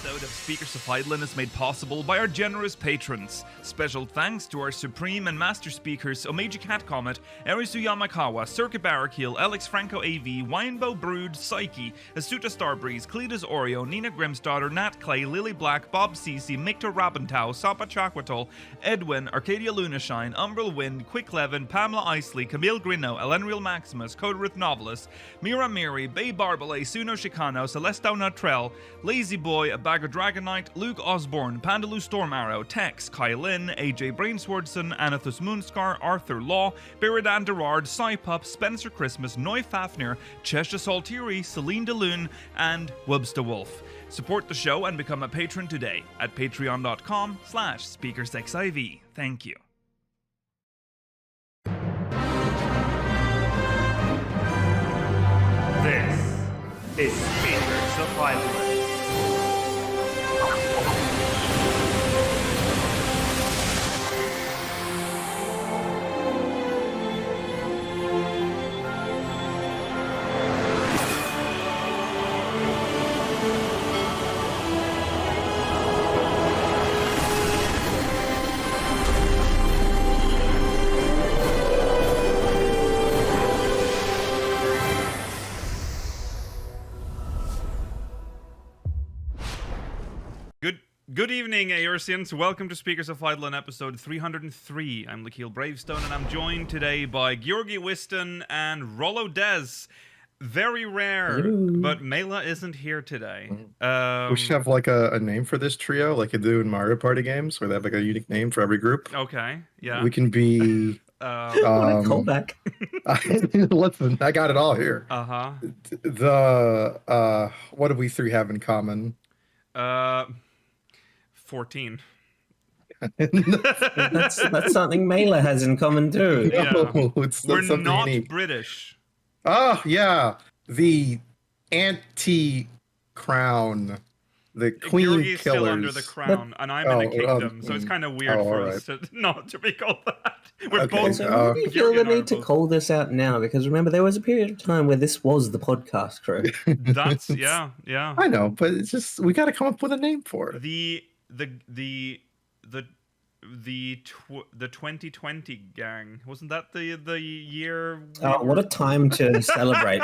episode of Speakers of Eidolon is made possible by our generous patrons. Special thanks to our Supreme and Master Speakers Omeji Cat Comet, Erisu Yamakawa, Circuit Barrakiel, Alex Franco AV, Winebow Brood, Psyche, Asuta Starbreeze, Cletus Oreo, Nina Grimsdaughter, Nat Clay, Lily Black, Bob Cece, Mikta Rabentau, Sapa Chakwatol, Edwin, Arcadia Lunashine, Umbral Wind, Quick Levin, Pamela Isley, Camille Grino, Elenriel Maximus, Coderith Novelist, Mira Miri, Bay Barbale, Suno Chicano, Celestau Natrell, Lazy Boy, A Bag of Dragonite, Luke Osborne, Pandaloo Storm Arrow, Tex, Kylin, AJ Brainswordson, Anathus Moonscar, Arthur Law, Biridan Derard, Psypup, Spencer Christmas, Noy Fafnir, Cheshire Saltiri, Celine DeLune, and Wubsta Wolf. Support the show and become a patron today at patreon.com/SpeakersXIV. Thank you. This is Speakers of Eidolon. Good evening, Aorsians. Welcome to Speakers of Eidolon episode 303. I'm Lakeel Bravestone, and I'm joined today by Georgi Wiston and Rollo Dez. Very rare, but Mela isn't here today. We should have like a name for this trio, like you do in Mario Party games, where they have like a unique name for every group. Okay, yeah. We can be... What a callback. Listen, I got it all here. Uh-huh. What do we three have in common? 14. That's something Mela has in common too. Yeah. No, that's We're something not unique. British. Oh, yeah. The anti-crown. The queen Georgi's killers. still under the crown, and I'm in a kingdom, so it's kind of weird for us to not to be called that. We're Okay, both. So why do you feel Georgi the and I are need to both- call this out now? Because remember, there was a period of time where this was the podcast crew. That's yeah. I know, but it's just, we got to come up with a name for it. The 2020 gang, wasn't that the year? Oh, what a time to celebrate.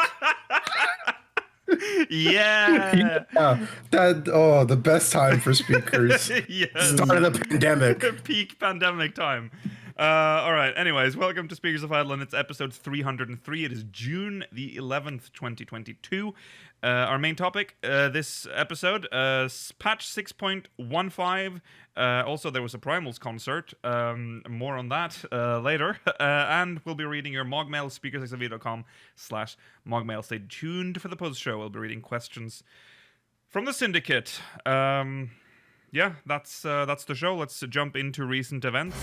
Yeah. Yeah, the best time for speakers. Yeah. Start of the pandemic. Peak pandemic time. All right. Anyways, welcome to Speakers of Eidolon. It's episode 303. It is June the 11th, 2022. Our main topic this episode, patch 6.15. Also, there was a Primals concert. More on that later. And we'll be reading your MogMail, speakersxv.com/MogMail. Stay tuned for the post-show. We'll be reading questions from the Syndicate. Yeah, that's the show. Let's jump into recent events.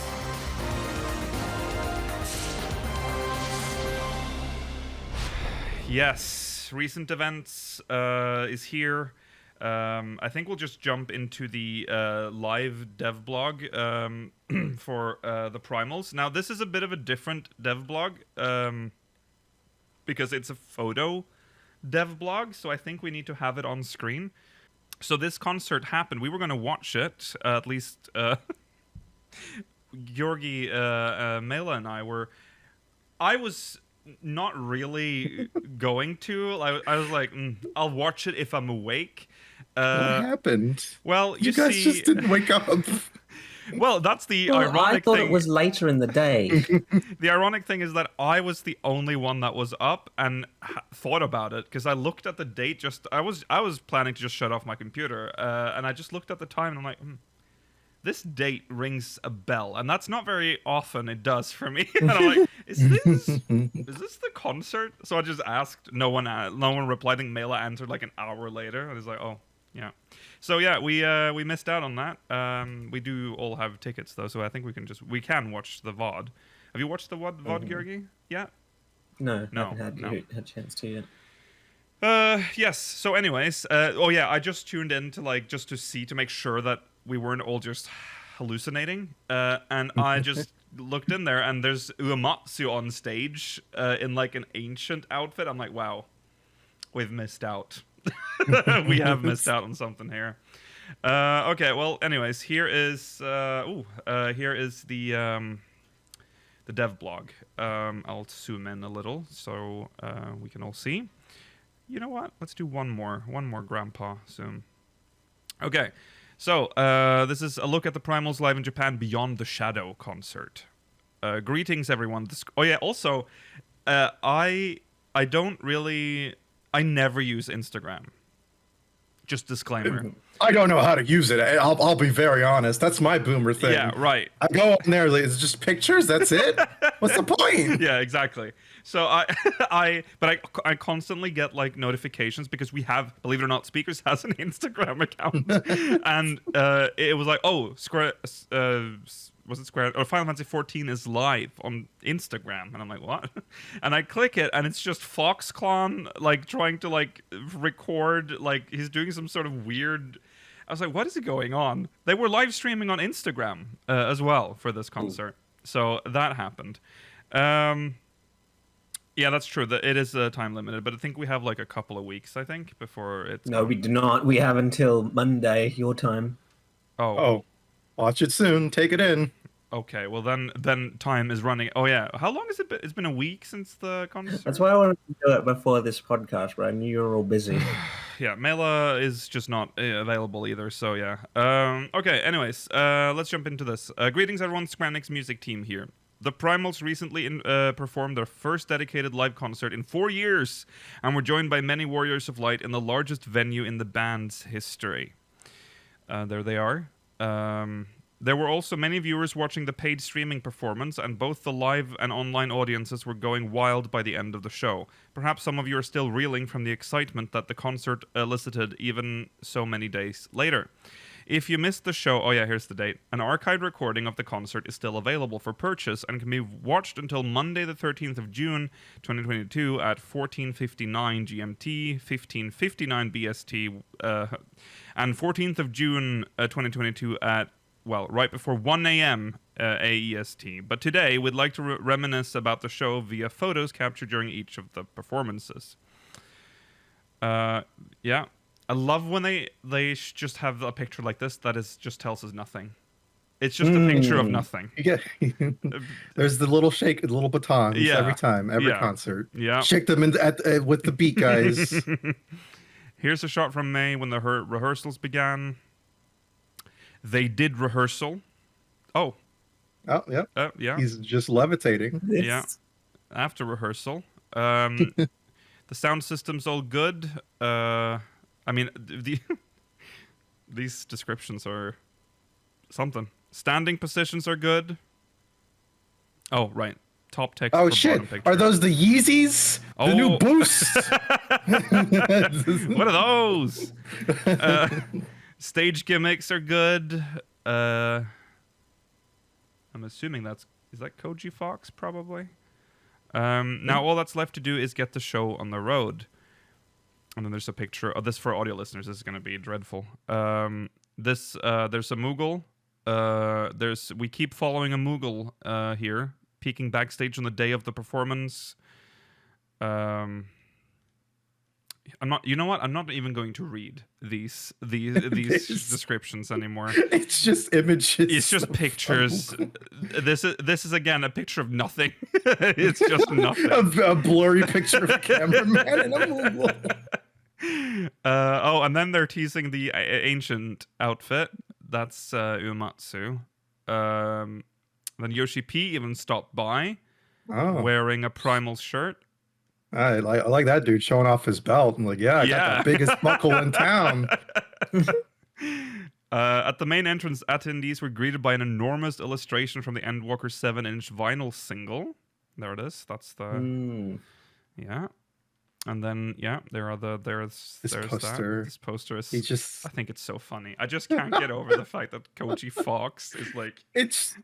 Yes, recent events is here. I think we'll just jump into the live dev blog for the Primals. Now, this is a bit of a different dev blog because it's a photo dev blog, so I think we need to have it on screen. So this concert happened. We were going to watch it, at least Georgi, Mela, and I were. I was not really going to. I was like, I'll watch it if I'm awake. What happened? Well, You guys see, just didn't wake up. well, that's the Well, ironic I thought thing. it was later in the day. The ironic thing is that I was the only one that was up and thought about it because I looked at the date. I was planning to just shut off my computer, and I just looked at the time and I'm like, this date rings a bell, and that's not very often it does for me. And I'm like, is this the concert? So I just asked. No one replied. I think Mela answered like an hour later, and it's like, oh yeah. So yeah, we missed out on that. We do all have tickets though, so I think we can watch the VOD. Have you watched the VOD, Georgi? Yeah. No, No, haven't no. had a chance to yet. Yes. So anyways, I just tuned in to just to make sure that we weren't all just hallucinating. And I just looked in there, and there's Uematsu on stage in like an ancient outfit. I'm like, wow, we've missed out. We have missed out on something here. Okay, well, anyways, here is the dev blog. I'll zoom in a little so we can all see. You know what? Let's do one more grandpa zoom. Okay, so this is a look at the Primals live in Japan Beyond the Shadow concert. Greetings, everyone. Oh yeah, also, I never use Instagram. Just disclaimer. I don't know how to use it. I'll be very honest. That's my boomer thing. Yeah, right. I go on there, it's just pictures. That's it. What's the point? Yeah, exactly. So I constantly get like notifications because we have, believe it or not, Speakers has an Instagram account, and it was like, oh, Square. Was it Square? Or Final Fantasy 14 is live on Instagram, and I'm like, what? And I click it, and it's just Foxclan like trying to like record, like he's doing some sort of weird. I was like, what is going on? They were live streaming on Instagram as well for this concert, so that happened. Yeah, that's true. It is time limited, but I think we have like a couple of weeks. I think before it's. No, we do not. We have until Monday your time. Oh. Watch it soon. Take it in. Okay, well then time is running. Oh yeah, how long has it been? It's been a week since the concert. That's why I wanted to do it before this podcast, but I knew you were all busy. Yeah, Mela is just not available either, so yeah. Okay, anyways, let's jump into this. Greetings everyone, Square Enix music team here. The Primals recently performed their first dedicated live concert in 4 years, and were joined by many Warriors of Light in the largest venue in the band's history. There they are. There were also many viewers watching the paid streaming performance, and both the live and online audiences were going wild by the end of the show. Perhaps some of you are still reeling from the excitement that the concert elicited even so many days later. If you missed the show, oh yeah, here's the date. An archived recording of the concert is still available for purchase and can be watched until Monday the 13th of June 2022 at 14:59 GMT, 15:59 BST, and 14th of June 2022 at, well, right before 1 a.m. AEST. But today, we'd like to reminisce about the show via photos captured during each of the performances. Yeah. I love when they just have a picture like this that just tells us nothing. It's just a picture of nothing. Yeah. There's the little little batons every time, every concert. Yeah. Shake them with the beat, guys. Here's a shot from May when the rehearsals began. They did rehearsal. Oh. Oh, yeah. Yeah. He's just levitating. Yeah. After rehearsal. The sound system's all good. I mean, these descriptions are something. Standing positions are good. Oh, right. Top text. Oh, for shit. bottom picture. Are those the Yeezys? Oh. The new boosts? What are those? Stage gimmicks are good. I'm assuming is that Koji Fox, probably? Now all that's left to do is get the show on the road. And then there's a picture of this for audio listeners. This is going to be dreadful. There's a Moogle. We keep following a Moogle here, peeking backstage on the day of the performance. I'm not. You know what? I'm not even going to read these descriptions anymore. It's just images. It's just pictures. This is again a picture of nothing. It's just nothing. A blurry picture of a cameraman and a Moogle. And then they're teasing the ancient outfit. That's Uematsu. Then Yoshi-P even stopped by, wearing a Primals shirt. I like that dude showing off his belt. I'm like, I got the biggest buckle in town. At the main entrance, attendees were greeted by an enormous illustration from the Endwalker 7-inch vinyl single. There it is. That's the yeah. And then there's poster. That. This poster is. I think it's so funny. I just can't get over the fact that Koji Fox is like. It's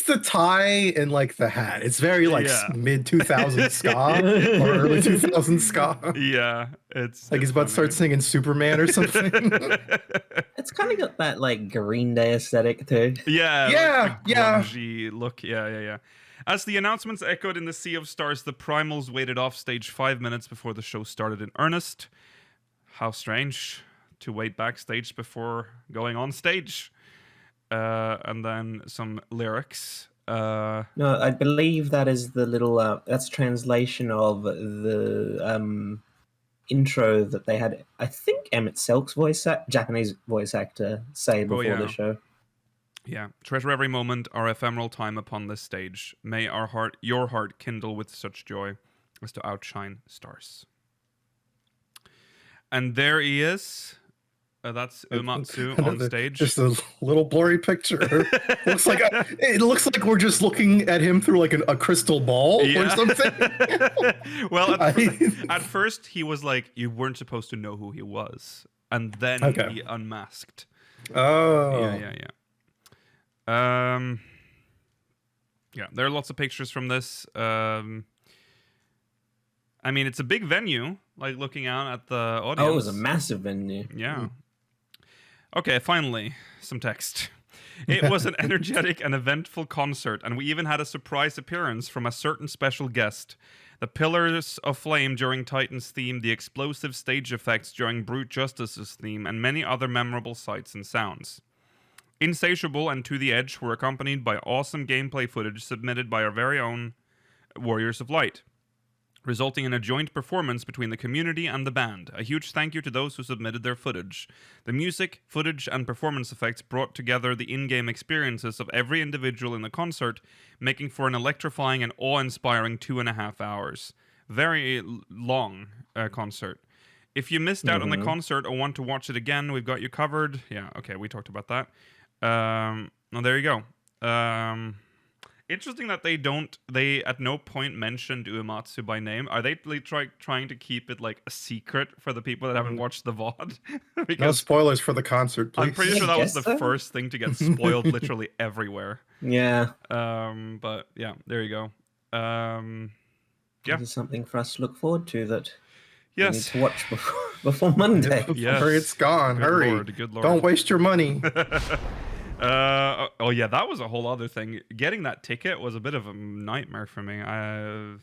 the tie and like the hat. It's very like mid 2000s ska or early 2000s ska. Yeah, it's like he's about to start singing Superman or something. It's kind of got that like Green Day aesthetic too. Yeah, grungy look. Yeah. As the announcements echoed in the sea of stars, the Primals waited off stage 5 minutes before the show started in earnest. how strange to wait backstage before going on stage. And then some lyrics. No, I believe that is the little. That's translation of the intro that they had. I think Emmett Selk's Japanese voice actor, say before the show. Yeah. Treasure every moment, our ephemeral time upon this stage. May your heart kindle with such joy as to outshine stars. And there he is. That's Uematsu on stage. Just a little blurry picture. It looks like we're just looking at him through like a crystal ball or something. Well, at first he was like, you weren't supposed to know who he was, and then he unmasked. Oh, yeah. Yeah, there are lots of pictures from this. I mean, it's a big venue. Like looking out at the audience. Oh, it was a massive venue. Yeah. Okay, finally, some text. It was an energetic and eventful concert, and we even had a surprise appearance from a certain special guest. The pillars of flame during Titan's theme, the explosive stage effects during Brute Justice's theme, and many other memorable sights and sounds. Insatiable and To the Edge were accompanied by awesome gameplay footage submitted by our very own Warriors of Light, resulting in a joint performance between the community and the band. A huge thank you to those who submitted their footage. The music, footage, and performance effects brought together the in-game experiences of every individual in the concert, making for an electrifying and awe-inspiring 2.5 hours. Very long concert. If you missed out on the concert or want to watch it again, we've got you covered. Yeah, okay, we talked about that. Well, there you go. Interesting that they at no point mentioned Uematsu by name. Are they trying to keep it like a secret for the people that haven't watched the VOD? Because no spoilers for the concert, please. I'm pretty sure that was the first thing to get spoiled literally everywhere. Yeah. But yeah, there you go. Yeah. This is something for us to look forward to that we need Yes. to watch before Monday. Yes. Hurry, it's gone. Good Hurry. Lord, good Lord. Don't waste your money. Oh yeah, that was a whole other thing. Getting that ticket was a bit of a nightmare for me. I it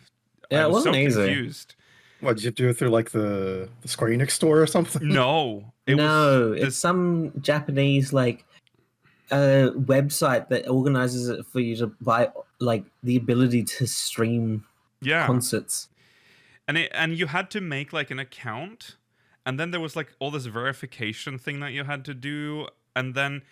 was so wasn't easy. confused. What, did you do it through like the Square Enix store or something? No, it's some Japanese website that organizes it for you to buy like the ability to stream concerts. And you had to make like an account, and then there was like all this verification thing that you had to do, and then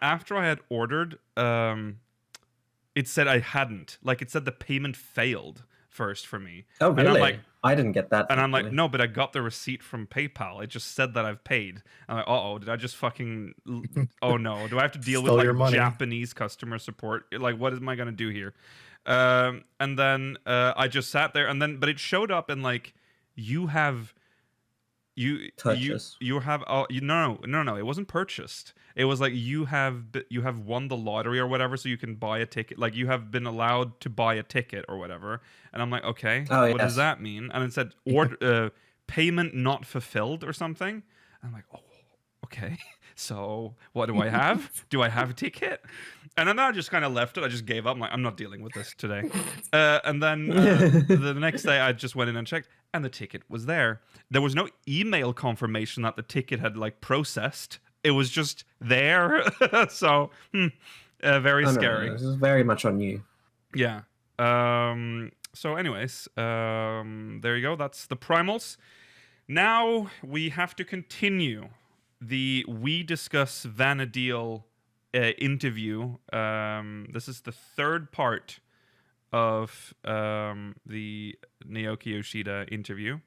after I had ordered, it said I hadn't. Like it said the payment failed first for me. Oh really? And I'm like, I didn't get that. And I'm like, no, but I got the receipt from PayPal. It just said that I've paid. I'm like, did I just fucking? Oh no, do I have to deal with like Japanese customer support? Like, what am I gonna do here? And then I just sat there, but it showed up in like you have it wasn't purchased. It was like you have won the lottery or whatever, so you can buy a ticket. Like you have been allowed to buy a ticket or whatever. And I'm like, okay, what does that mean? And it said payment not fulfilled or something. And I'm like, oh, okay. So what do I have? Do I have a ticket? And then I just kind of left it. I just gave up. I'm like, I'm not dealing with this today. And then the next day I just went in and checked, and the ticket was there. There was no email confirmation that the ticket had like processed. It was just there. So very scary. No, this is very much on you. Yeah. So anyways, there you go. That's the Primals. Now we have to continue we discuss Vana'Diel interview. This is the third part of the Naoki Yoshida interview.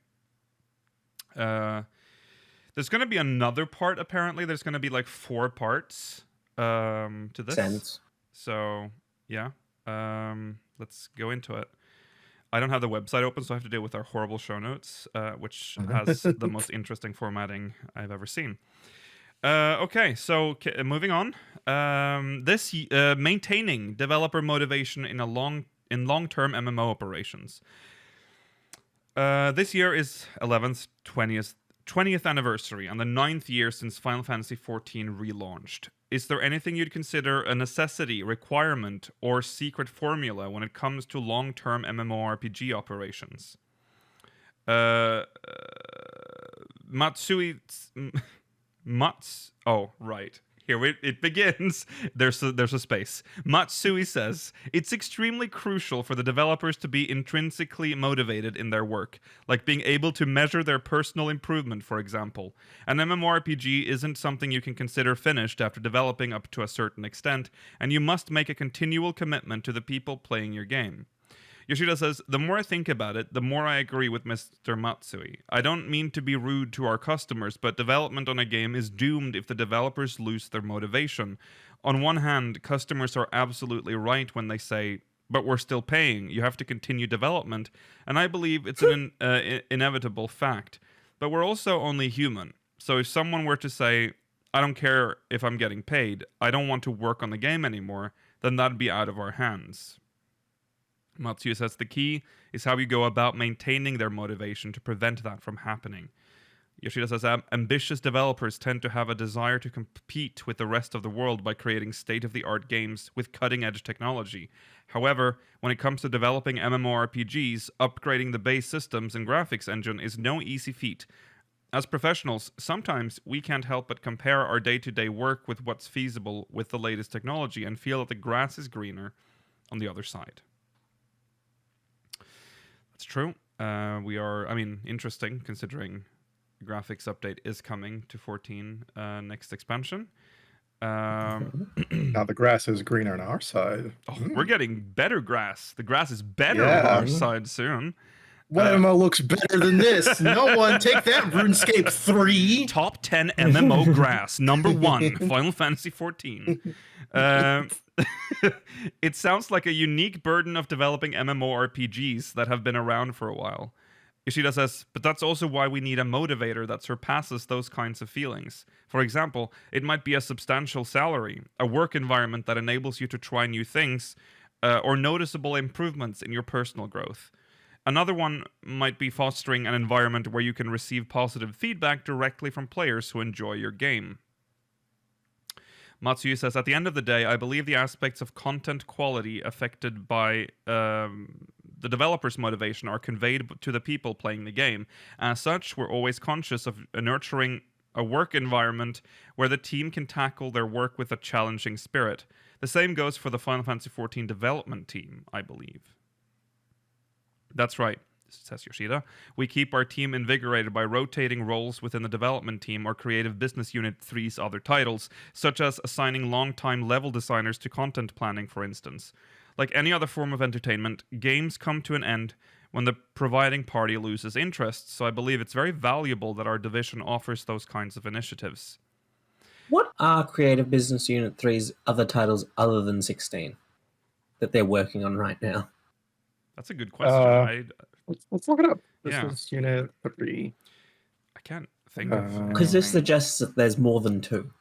There's going to be another part, apparently. There's going to be like 4 parts to this. Sense. So, yeah. Let's go into it. I don't have the website open, so I have to deal with our horrible show notes, which has the most interesting formatting I've ever seen. Okay, so moving on. This maintaining developer motivation in long-term MMO operations. This year is 11th, 20th anniversary, and the 9th year since Final Fantasy XIV relaunched. Is there anything you'd consider a necessity, requirement, or secret formula when it comes to long-term MMORPG operations? Matsui. Oh, right. Here it begins. There's a space. Matsui says, it's extremely crucial for the developers to be intrinsically motivated in their work, like being able to measure their personal improvement, for example. An MMORPG isn't something you can consider finished after developing up to a certain extent, and you must make a continual commitment to the people playing your game. Yoshida says, the more I think about it, the more I agree with Mr. Matsui. I don't mean to be rude to our customers, but development on a game is doomed if the developers lose their motivation. On one hand, customers are absolutely right when they say, but we're still paying, you have to continue development, and I believe it's an inevitable fact. But we're also only human, so if someone were to say, I don't care if I'm getting paid, I don't want to work on the game anymore, then that'd be out of our hands. Matsuya says the key is how you go about maintaining their motivation to prevent that from happening. Yoshida says ambitious developers tend to have a desire to compete with the rest of the world by creating state-of-the-art games with cutting-edge technology. However, when it comes to developing MMORPGs, upgrading the base systems and graphics engine is no easy feat. As professionals, sometimes we can't help but compare our day-to-day work with what's feasible with the latest technology and feel that the grass is greener on the other side. It's true. Interesting considering the graphics update is coming to 14 next expansion. Now the grass is greener on our side. Oh, we're getting better grass. The grass is better on our side soon. What MMO looks better than this? No one. Take that, RuneScape 3. Top 10 MMO grass. Number 1, Final Fantasy 14. It sounds like a unique burden of developing MMORPGs that have been around for a while. Ishida says, but that's also why we need a motivator that surpasses those kinds of feelings. For example, it might be a substantial salary, a work environment that enables you to try new things, or noticeable improvements in your personal growth. Another one might be fostering an environment where you can receive positive feedback directly from players who enjoy your game. Matsuya says, at the end of the day, I believe the aspects of content quality affected by the developer's motivation are conveyed to the people playing the game. As such, we're always conscious of nurturing a work environment where the team can tackle their work with a challenging spirit. The same goes for the Final Fantasy XIV development team, I believe. That's right, says Yoshida. We keep our team invigorated by rotating roles within the development team or Creative Business Unit 3's other titles, such as assigning long-time level designers to content planning, for instance. Like any other form of entertainment, games come to an end when the providing party loses interest, so I believe it's very valuable that our division offers those kinds of initiatives. What are Creative Business Unit 3's other titles other than 16 that they're working on right now? That's a good question. Let's look it up. Yeah. Business Unit 3. I can't think of... Because this suggests that there's more than 2.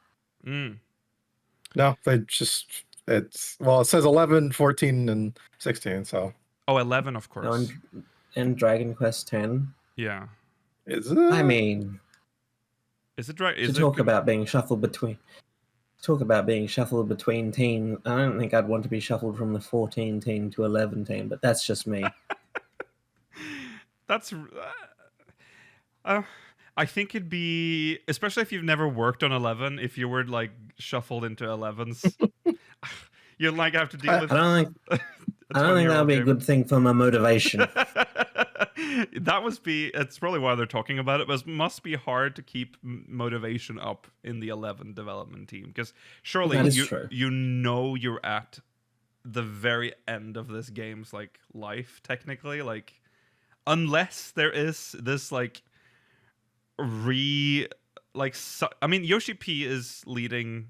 No, they just... it says 11, 14, and 16, so... Oh, 11, of course. Oh, and Dragon Quest X. Yeah. Is it? I mean... Is it talk about being shuffled between teams. I don't think I'd want to be shuffled from the 14 team to 11 team, but that's just me. That's I think it'd be, especially if you've never worked on 11, if you were like shuffled into 11s, you'd like have to deal with. I don't think that would be a good thing for my motivation. That must be. It's probably why they're talking about it. But it must be hard to keep motivation up in the 11 development team, because surely you know you're at the very end of this game's like life, technically, like unless there is this like Yoshi-P is leading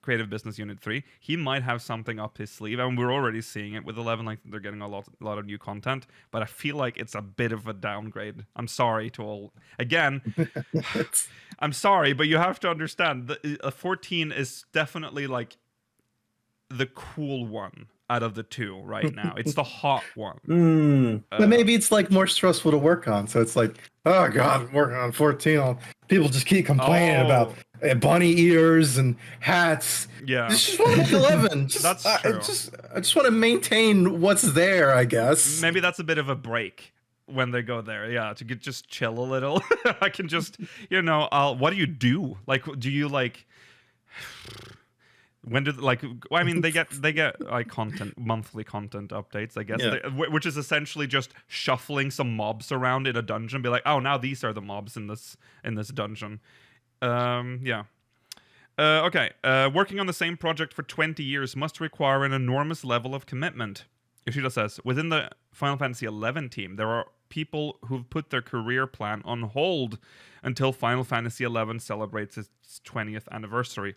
Creative Business Unit 3. He might have something up his sleeve, and we're already seeing it with 11. Like they're getting a lot of new content, but I feel like it's a bit of a downgrade. I'm sorry to all. Again, I'm sorry, but you have to understand that 14 is definitely like the cool one out of the two right now. It's the hot one. But maybe it's like more stressful to work on. So it's like, oh god, I'm working on 14. People just keep complaining about bunny ears and hats. Yeah, just want to make 11. That's true. I just want to maintain what's there, I guess. Maybe that's a bit of a break. when they go there. Yeah, to just chill a little. I can just, what do you do? Like, do you like? When do I mean they get like monthly content updates, I guess, which is essentially just shuffling some mobs around in a dungeon, be like, oh, now these are the mobs in this dungeon. Okay. Working on the same project for 20 years must require an enormous level of commitment. Yoshida says, within the Final Fantasy XI team, there are people who've put their career plan on hold until Final Fantasy XI celebrates its 20th anniversary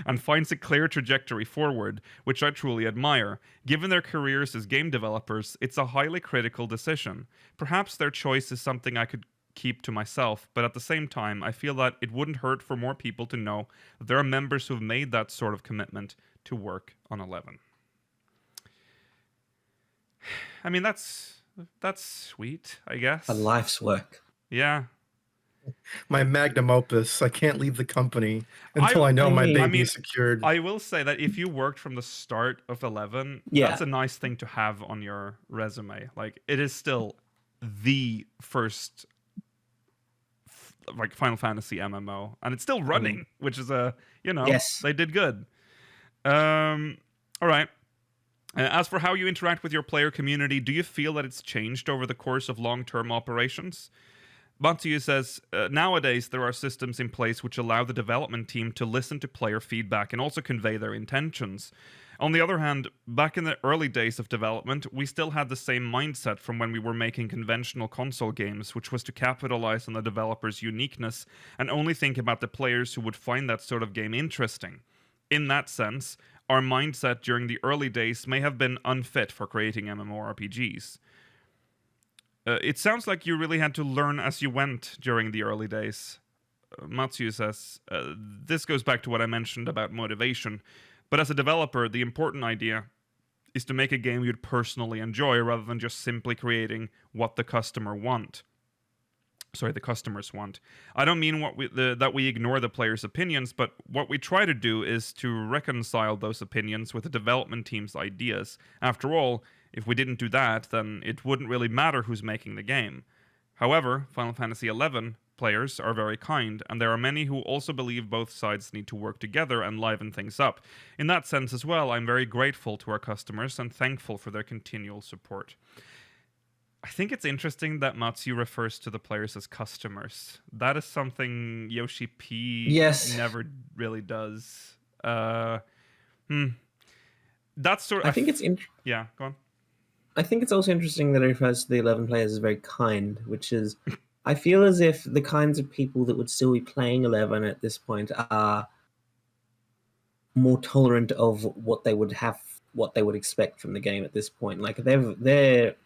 and finds a clear trajectory forward, which I truly admire. Given their careers as game developers, it's a highly critical decision. Perhaps their choice is something I could keep to myself, but at the same time, I feel that it wouldn't hurt for more people to know that there are members who've made that sort of commitment to work on 11. I mean, that's sweet, I guess. A life's work. Yeah. My magnum opus. I can't leave the company until I know my baby's secured. I will say that if you worked from the start of 11, that's a nice thing to have on your resume. Like, it is still the first like Final Fantasy MMO, and it's still running, which is they did good. All right. As for how you interact with your player community, do you feel that it's changed over the course of long-term operations? Matsuyu says, nowadays there are systems in place which allow the development team to listen to player feedback and also convey their intentions. On the other hand, back in the early days of development, we still had the same mindset from when we were making conventional console games, which was to capitalize on the developer's uniqueness and only think about the players who would find that sort of game interesting. In that sense, our mindset during the early days may have been unfit for creating MMORPGs. It sounds like you really had to learn as you went during the early days. Matsuyu says, this goes back to what I mentioned about motivation, but as a developer, the important idea is to make a game you'd personally enjoy rather than just simply creating what the customers want. I don't mean that we ignore the players' opinions, but what we try to do is to reconcile those opinions with the development team's ideas. After all, if we didn't do that, then it wouldn't really matter who's making the game. However, Final Fantasy XI players are very kind, and there are many who also believe both sides need to work together and liven things up. In that sense as well, I'm very grateful to our customers and thankful for their continual support. I think it's interesting that Matsuyu refers to the players as customers. That is something Yoshi-P never really does. That's sort of... I think it's... Yeah, go on. I think it's also interesting that it refers to the 11 players as very kind, which is... I feel as if the kinds of people that would still be playing 11 at this point are more tolerant of what they would expect from the game at this point. Like, they're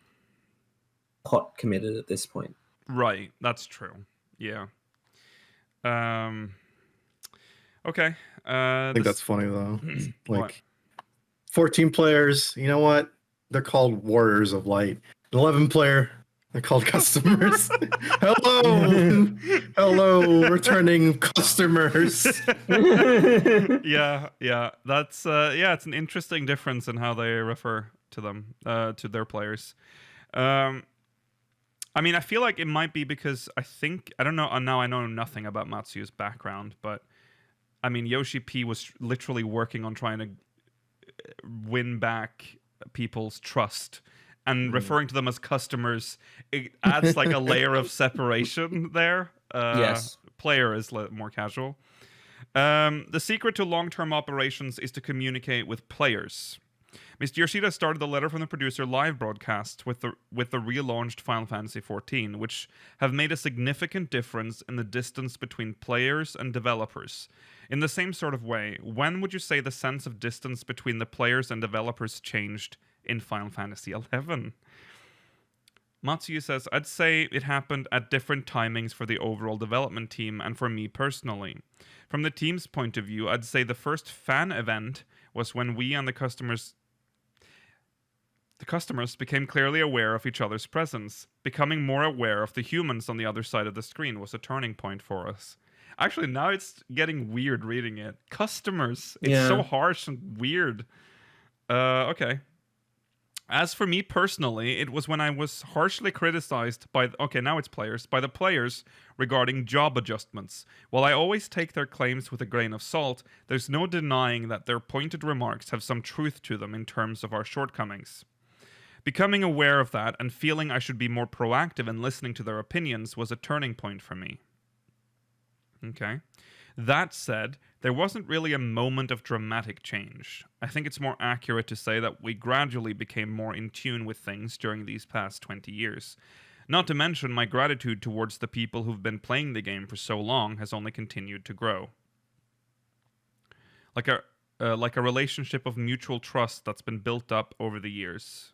hot committed at this point. Right, that's true. Yeah. Okay. I think that's funny though. Like 14 players, you know what? They're called Warriors of Light. 11 player, they're called customers. Hello, returning customers. Yeah. That's it's an interesting difference in how they refer to them, to their players. I mean, I feel like it might be because I don't know, now I know nothing about Matsuyu's background, but I mean, Yoshi-P was literally working on trying to win back people's trust, and referring to them as customers, it adds like a layer of separation there. Yes. Player is more casual. The secret to long-term operations is to communicate with players. Mr. Yoshida started the Letter from the Producer live broadcast with the relaunched Final Fantasy XIV, which have made a significant difference in the distance between players and developers. In the same sort of way, when would you say the sense of distance between the players and developers changed in Final Fantasy XI? Matsuyu says, I'd say it happened at different timings for the overall development team and for me personally. From the team's point of view, I'd say the first fan event was when we and the customers became clearly aware of each other's presence. Becoming more aware of the humans on the other side of the screen was a turning point for us. Actually, now it's getting weird reading it. Customers. It's so harsh and weird. Okay. As for me personally, it was when I was harshly criticized by the players regarding job adjustments. While I always take their claims with a grain of salt, there's no denying that their pointed remarks have some truth to them in terms of our shortcomings. Becoming aware of that and feeling I should be more proactive in listening to their opinions was a turning point for me. Okay. That said, there wasn't really a moment of dramatic change. I think it's more accurate to say that we gradually became more in tune with things during these past 20 years. Not to mention, my gratitude towards the people who've been playing the game for so long has only continued to grow. Like a relationship of mutual trust that's been built up over the years.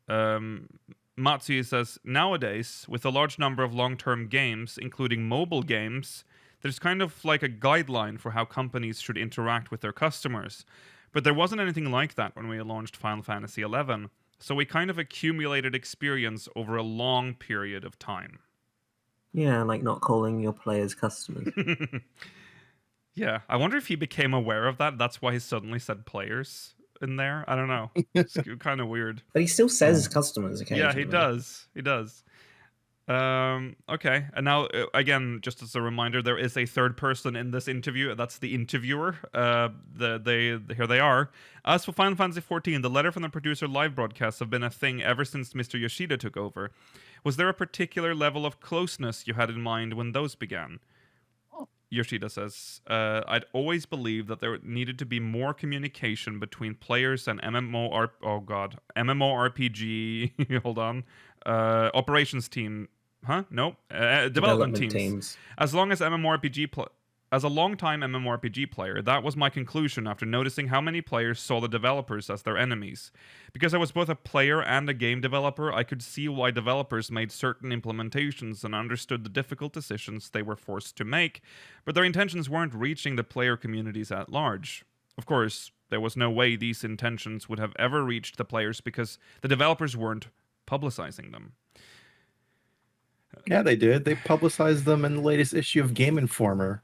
Matsuya says, nowadays, with a large number of long-term games, including mobile games, there's kind of like a guideline for how companies should interact with their customers. But there wasn't anything like that when we launched Final Fantasy XI, so we kind of accumulated experience over a long period of time. Yeah, like not calling your players customers. Yeah, I wonder if he became aware of that. That's why he suddenly said players in there. I don't know. It's kind of weird. But he still says customers occasionally. Yeah, he does. He does. Okay, and now again, just as a reminder, there is a third person in this interview. That's the interviewer. Here they are. As for Final Fantasy XIV, the letter from the producer live broadcasts have been a thing ever since Mr. Yoshida took over. Was there a particular level of closeness you had in mind when those began? Yoshida says, I'd always believed that there needed to be more communication between players and MMORPG. Hold on. Operations team. Huh? No. Development teams. As long as as a long-time MMORPG player, that was my conclusion after noticing how many players saw the developers as their enemies. Because I was both a player and a game developer, I could see why developers made certain implementations and understood the difficult decisions they were forced to make, but their intentions weren't reaching the player communities at large. Of course, there was no way these intentions would have ever reached the players because the developers weren't publicizing them. Yeah, they did. They publicized them in the latest issue of Game Informer.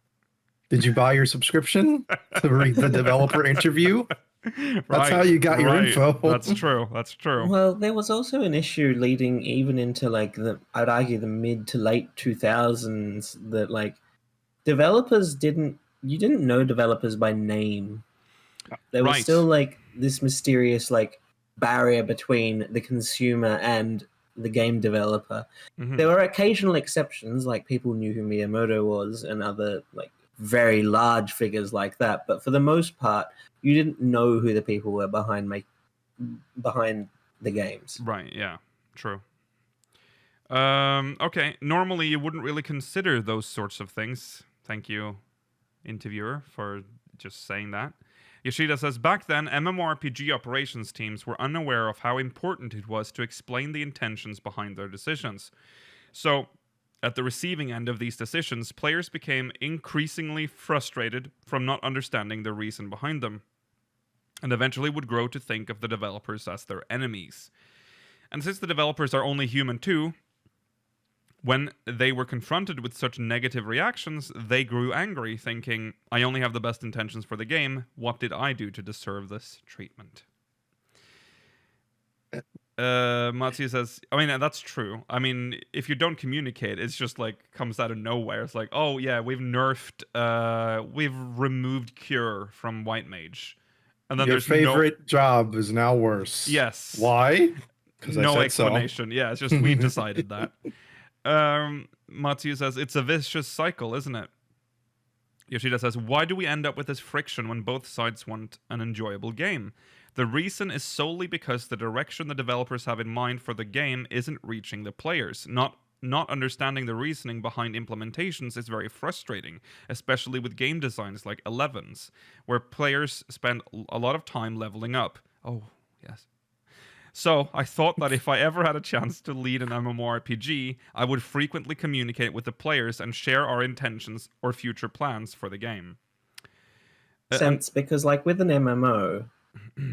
Did you buy your subscription to read the developer interview? That's how you got your info. That's true. That's true. Well, there was also an issue leading even into like I'd argue the mid to late 2000s that like you didn't know developers by name. There was still like this mysterious like barrier between the consumer and the game developer. Mm-hmm. There were occasional exceptions, like people knew who Miyamoto was and other like very large figures like that, but for the most part, you didn't know who the people were behind the games. Right, yeah, true. Okay, normally you wouldn't really consider those sorts of things. Thank you, interviewer, for just saying that. Yoshida says, back then, MMORPG operations teams were unaware of how important it was to explain the intentions behind their decisions. So, at the receiving end of these decisions, players became increasingly frustrated from not understanding the reason behind them, and eventually would grow to think of the developers as their enemies. And since the developers are only human too, when they were confronted with such negative reactions, they grew angry, thinking, I only have the best intentions for the game, what did I do to deserve this treatment? Matsuya says, I mean, that's true. I mean, if you don't communicate, it's just like comes out of nowhere. It's like, oh yeah, we've removed Cure from White Mage. And then your favorite job is now worse. Yes. Why? No explanation. So. Yeah, it's just we decided that. Matsuya says, it's a vicious cycle, isn't it? Yoshida says, why do we end up with this friction when both sides want an enjoyable game? The reason is solely because the direction the developers have in mind for the game isn't reaching the players. Not understanding the reasoning behind implementations is very frustrating, especially with game designs like 11's, where players spend a lot of time leveling up. Oh, yes. So, I thought that if I ever had a chance to lead an MMORPG, I would frequently communicate with the players and share our intentions or future plans for the game. Because like with an MMO,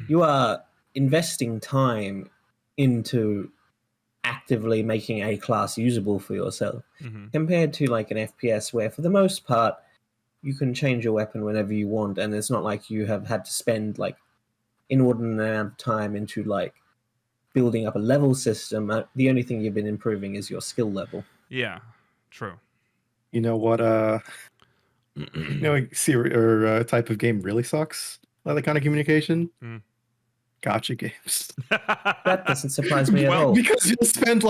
you are investing time into actively making a class usable for yourself, compared to like an FPS where for the most part you can change your weapon whenever you want, and it's not like you have had to spend like inordinate amount of time into like building up a level system. The only thing you've been improving is your skill level. Yeah, true. You know what? Type of game really sucks. That kind of communication. Gotcha games. That doesn't surprise me at all. Because you'll spend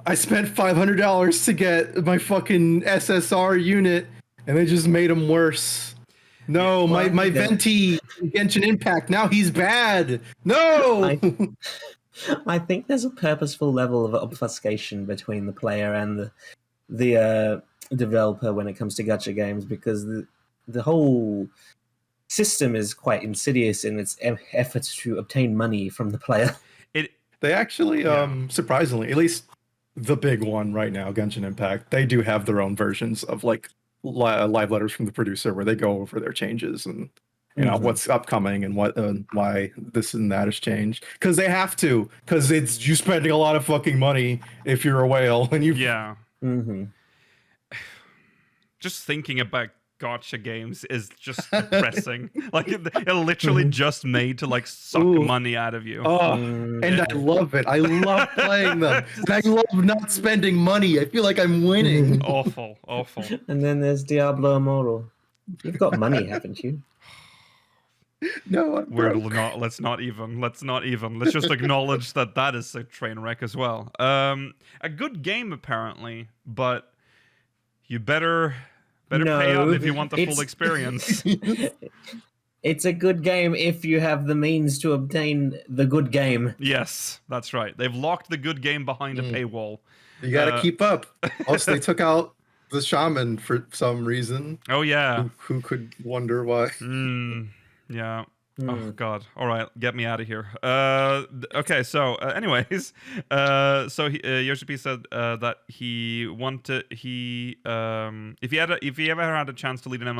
I spent $500 to get my fucking SSR unit, and they just made him worse. No, my Venti Genshin Impact, now he's bad. No! I think there's a purposeful level of obfuscation between the player and the developer when it comes to gacha games, because the whole system is quite insidious in its efforts to obtain money from the player. They actually, surprisingly, at least the big one right now, Genshin Impact, they do have their own versions of like live letters from the producer where they go over their changes and what's upcoming and why this and that has changed, because they have to, because it's you spending a lot of fucking money if you're a whale and you just thinking about gacha games is just depressing. Like it literally just made to like suck money out of you. And I love it. I love playing them. And I love not spending money. I feel like I'm winning. Awful. And then there's Diablo Immortal. You've got money, haven't you? No, let's not even. Let's just acknowledge that is a train wreck as well. A good game apparently, but you better pay up if you want the full experience. It's a good game if you have the means to obtain the good game. Yes, that's right. They've locked the good game behind a paywall. You gotta keep up. Also, they took out the shaman for some reason. Oh yeah. Who could wonder why? Yeah. Oh god. All right, get me out of here. Okay. So, anyways, Yoshi-P said that if he ever had a chance to lead an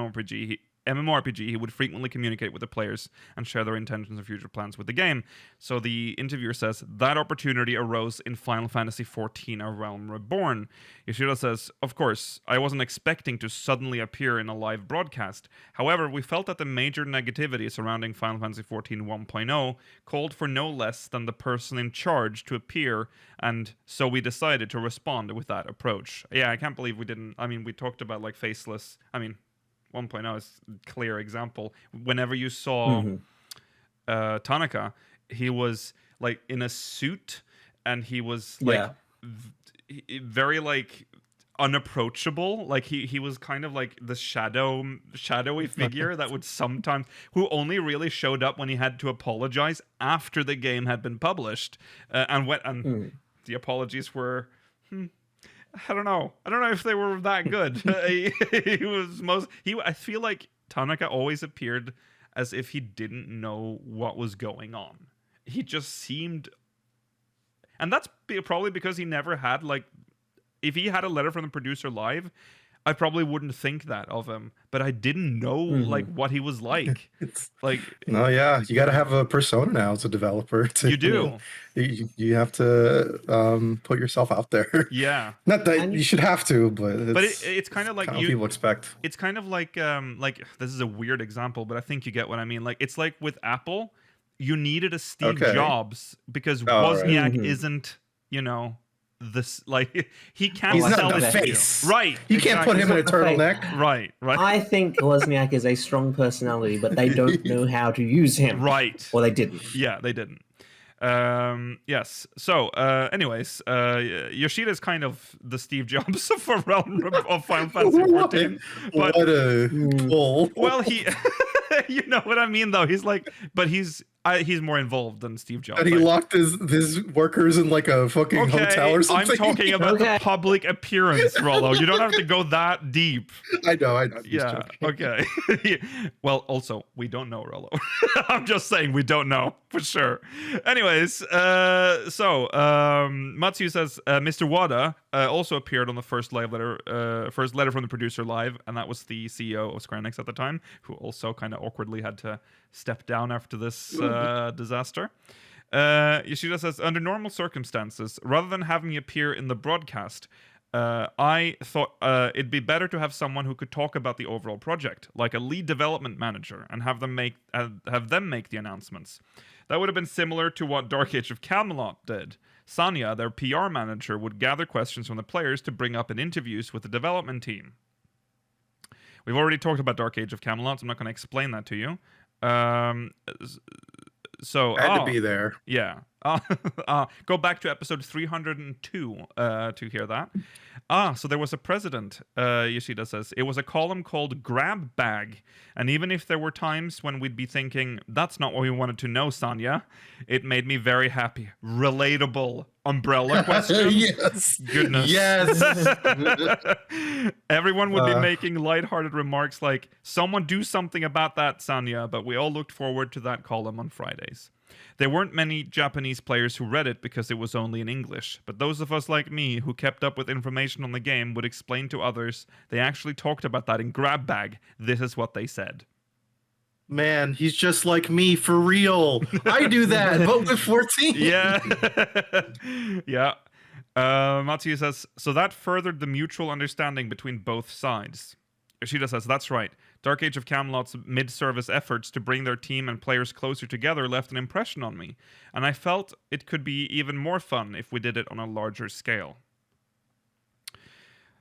MMORPG, he would frequently communicate with the players and share their intentions and future plans with the game. So the interviewer says that opportunity arose in Final Fantasy XIV: A Realm Reborn. Yoshida says, "Of course, I wasn't expecting to suddenly appear in a live broadcast. However, we felt that the major negativity surrounding Final Fantasy XIV 1.0 called for no less than the person in charge to appear, and so we decided to respond with that approach." Yeah, I can't believe we didn't. I mean, we talked about like faceless. 1.0 is a clear example. Whenever you saw Tanaka, he was like in a suit, and he was like very like unapproachable. Like he was kind of like the shadowy figure that would sometimes, who only really showed up when he had to apologize after the game had been published, and the apologies were. I don't know if they were that good. I feel like Tanaka always appeared as if he didn't know what was going on. He just seemed, and that's probably because he never had like, if he had a letter from the producer live, I probably wouldn't think that of him, but I didn't know like what he was like. Like, no, yeah, you got to have a persona now as a developer. You do. You have to put yourself out there. Yeah. Not that you should have to, but it's kind of like people expect. It's kind of like this is a weird example, but I think you get what I mean. Like it's like with Apple, you needed a Steve Jobs because Wozniak isn't, this like he can't he's sell not the it face. Right. You can't put him in a turtleneck. Right. I think Wozniak is a strong personality, but they don't know how to use him. Right. Or they didn't. Yeah, they didn't. Yes. So, anyways, Yoshida's kind of the Steve Jobs of Final Fantasy XIV. But, what a pull. Well, he, you know what I mean, though. He's like, but he's more involved than Steve Jobs. And he locked his workers in like a fucking hotel or something. I'm talking about the public appearance, Rollo. You don't have to go that deep. I know. Yeah. Okay. Well, also, we don't know, Rollo. I'm just saying we don't know for sure. Anyways, Matsu says Mr. Wada also appeared on the first letter from the producer live, and that was the CEO of Square Enix at the time, who also kind of awkwardly had to step down after this disaster. Yoshida says, under normal circumstances, rather than having me appear in the broadcast, I thought it'd be better to have someone who could talk about the overall project, like a lead development manager, and have them make the announcements. That would have been similar to what Dark Age of Camelot did. Sanya, their PR manager, would gather questions from the players to bring up in interviews with the development team. We've already talked about Dark Age of Camelot, so I'm not going to explain that to you. So I had to be there. Yeah. Go back to episode 302 to hear that. So there was a president, Yoshida says. It was a column called Grab Bag. And even if there were times when we'd be thinking, that's not what we wanted to know, Sanya, it made me very happy. Relatable umbrella question. Yes. Goodness. Yes. Everyone would be making lighthearted remarks like, someone do something about that, Sanya, but we all looked forward to that column on Fridays. There weren't many Japanese players who read it because it was only in English, but those of us like me who kept up with information on the game would explain to others they actually talked about that in Grab Bag. This is what they said. Man, he's just like me for real. I do that, but with 14. Yeah. Yeah. Matsuya says, so that furthered the mutual understanding between both sides. Yoshida says, that's right. Dark Age of Camelot's mid-service efforts to bring their team and players closer together left an impression on me, and I felt it could be even more fun if we did it on a larger scale.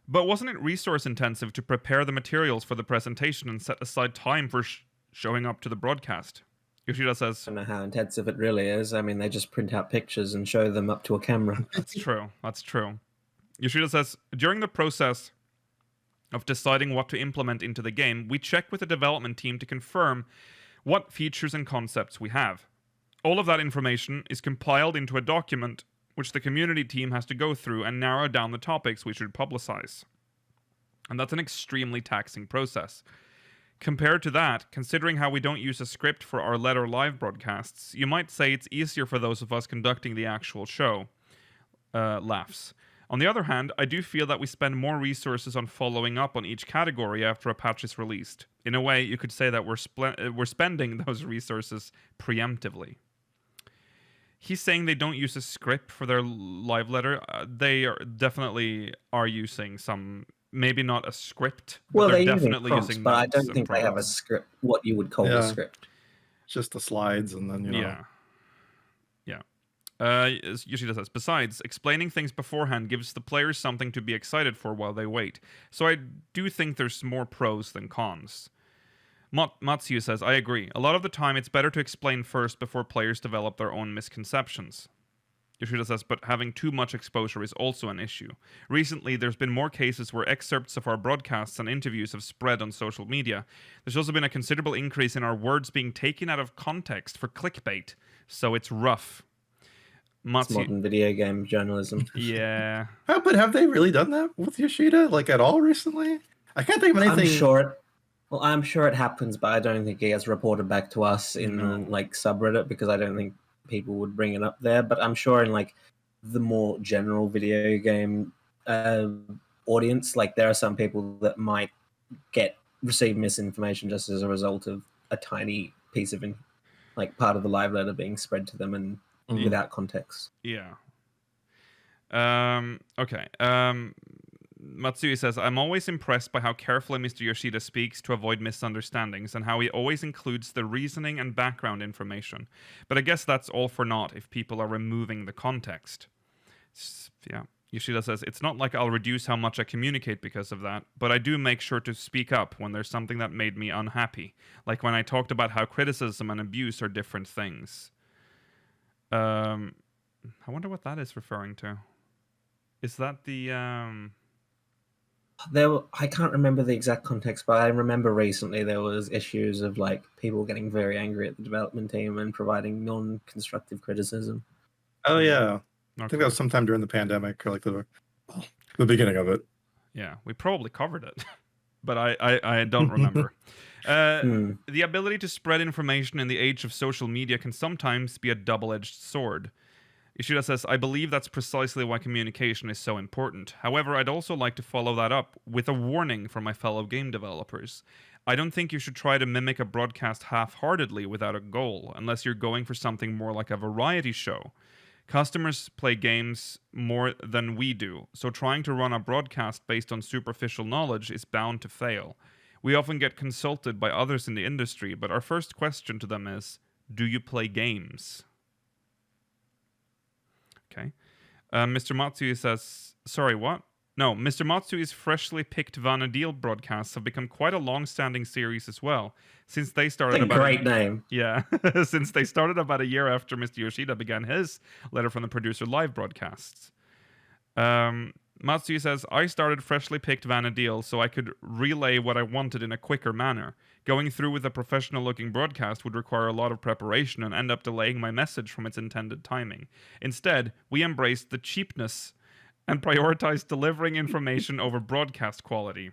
But wasn't it resource-intensive to prepare the materials for the presentation and set aside time for showing up to the broadcast? Yoshida says, I don't know how intensive it really is. I mean, they just print out pictures and show them up to a camera. That's true. That's true. Yoshida says, during the process of deciding what to implement into the game, we check with the development team to confirm what features and concepts we have. All of that information is compiled into a document which the community team has to go through and narrow down the topics we should publicize. And that's an extremely taxing process. Compared to that, considering how we don't use a script for our letter live broadcasts, you might say it's easier for those of us conducting the actual show. Laughs. On the other hand, I do feel that we spend more resources on following up on each category after a patch is released. In a way, you could say that we're spending those resources preemptively. He's saying they don't use a script for their live letter. They definitely are using some, maybe not a script, but Well, they're they're definitely prompts, using but I notes don't and think they have a prompts. script, what you would call a script. Just the slides and then, Yeah. Yoshida says, besides, explaining things beforehand gives the players something to be excited for while they wait. So I do think there's more pros than cons. Matsuya says, I agree. A lot of the time it's better to explain first before players develop their own misconceptions. Yoshida says, but having too much exposure is also an issue. Recently, there's been more cases where excerpts of our broadcasts and interviews have spread on social media. There's also been a considerable increase in our words being taken out of context for clickbait, so it's rough. It's modern video game journalism. Yeah. But have they really done that with Yoshida, like at all recently? I can't think of anything. I'm sure it happens, but I don't think it gets reported back to us in like subreddit because I don't think people would bring it up there. But I'm sure in like the more general video game audience, like there are some people that might receive misinformation just as a result of a tiny piece of like part of the live letter being spread to them and without context. Yeah. Okay. Matsui says, I'm always impressed by how carefully Mr. Yoshida speaks to avoid misunderstandings and how he always includes the reasoning and background information. But I guess that's all for naught if people are removing the context. Yeah. Yoshida says, it's not like I'll reduce how much I communicate because of that, but I do make sure to speak up when there's something that made me unhappy. Like when I talked about how criticism and abuse are different things. I wonder what that is referring to. Is that the I can't remember the exact context, but I remember recently there was issues of like people getting very angry at the development team and providing non-constructive criticism. Oh yeah, Okay. I think that was sometime during the pandemic or like the beginning of it. Yeah, we probably covered it, but I don't remember. The ability to spread information in the age of social media can sometimes be a double-edged sword. Ishida says, I believe that's precisely why communication is so important. However, I'd also like to follow that up with a warning for my fellow game developers. I don't think you should try to mimic a broadcast half-heartedly without a goal, unless you're going for something more like a variety show. Customers play games more than we do, so trying to run a broadcast based on superficial knowledge is bound to fail. We often get consulted by others in the industry, but our first question to them is, Do you play games? Okay. Mr. Matsu says, sorry, what? No, Mr. Matsui's freshly picked Vana'Diel broadcasts have become quite a long-standing series as well. Since they started That's a great name. Yeah, since they started about a year after Mr. Yoshida began his Letter from the Producer live broadcasts. Matsui says, I started freshly picked Vana'Diel so I could relay what I wanted in a quicker manner. Going through with a professional-looking broadcast would require a lot of preparation and end up delaying my message from its intended timing. Instead, we embraced the cheapness and prioritized delivering information over broadcast quality.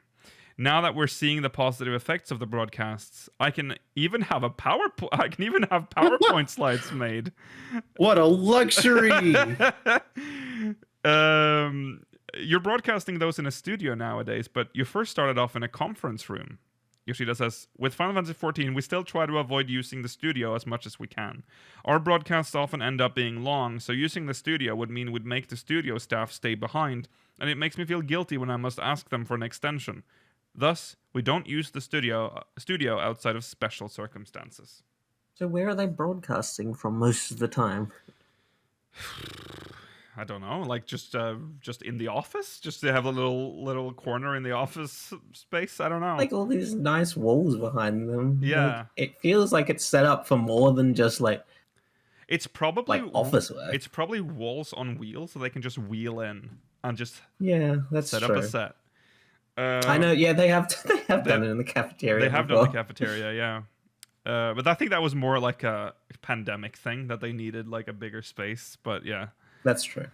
Now that we're seeing the positive effects of the broadcasts, I can even have PowerPoint slides made. What a luxury! You're broadcasting those in a studio nowadays, but you first started off in a conference room. Yoshida says, with Final Fantasy XIV, we still try to avoid using the studio as much as we can. Our broadcasts often end up being long, so using the studio would mean we'd make the studio staff stay behind, and it makes me feel guilty when I must ask them for an extension. Thus, we don't use the studio outside of special circumstances. So where are they broadcasting from most of the time? I don't know, like just in the office, just to have a little corner in the office space. I don't know, like all these nice walls behind them. Yeah, like, it feels like it's set up for more than just like. It's probably like office work. It's probably walls on wheels, so they can just wheel in and just that's set true. up a set. I know. Yeah, they have done it in the cafeteria. They have done the cafeteria, yeah. But I think that was more like a pandemic thing that they needed like a bigger space. But yeah. That's true.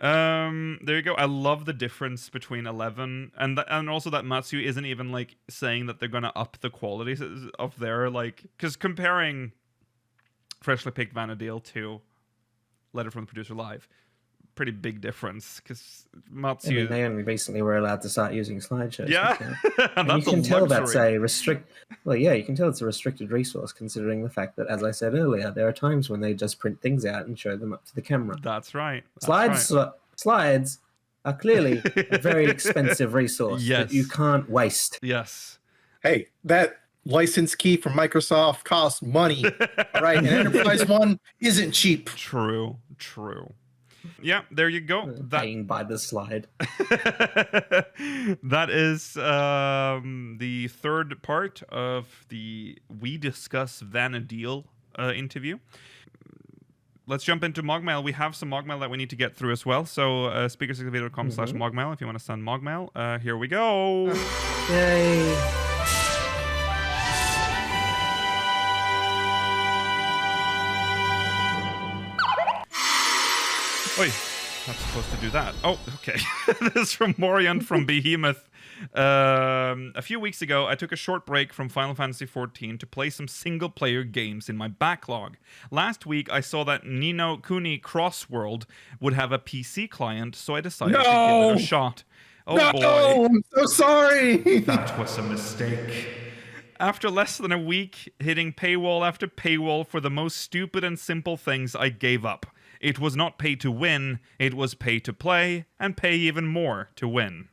There you go. I love the difference between 11 and also that Matsui isn't even like saying that they're gonna up the quality of their like, because comparing freshly picked Vana'Diel to Letter from the Producer Live, pretty big difference because Matsui. They only recently were allowed to start using slideshows. Yeah, and you can tell that's a you can tell it's a restricted resource considering the fact that, as I said earlier, there are times when they just print things out and show them up to the camera. That's right. Slides are clearly a very expensive resource that you can't waste. Yes. Hey, that license key from Microsoft costs money. All right, an enterprise one isn't cheap. True. Yeah, there you go. Paying by the slide. That is the third part of the We Discuss Vana'Diel interview. Let's jump into MogMail. We have some MogMail that we need to get through as well. So speakersexcavator.com/MogMail if you want to send MogMail. Here we go. Yay. Oi, not supposed to do that. Oh, okay. This is from Morian from Behemoth. A few weeks ago, I took a short break from Final Fantasy XIV to play some single-player games in my backlog. Last week, I saw that Ni no Kuni Crossworld would have a PC client, so I decided to give it a shot. Oh boy. I'm so sorry. That was a mistake. After less than a week, hitting paywall after paywall for the most stupid and simple things, I gave up. It was not pay to win, it was pay to play, and pay even more to win.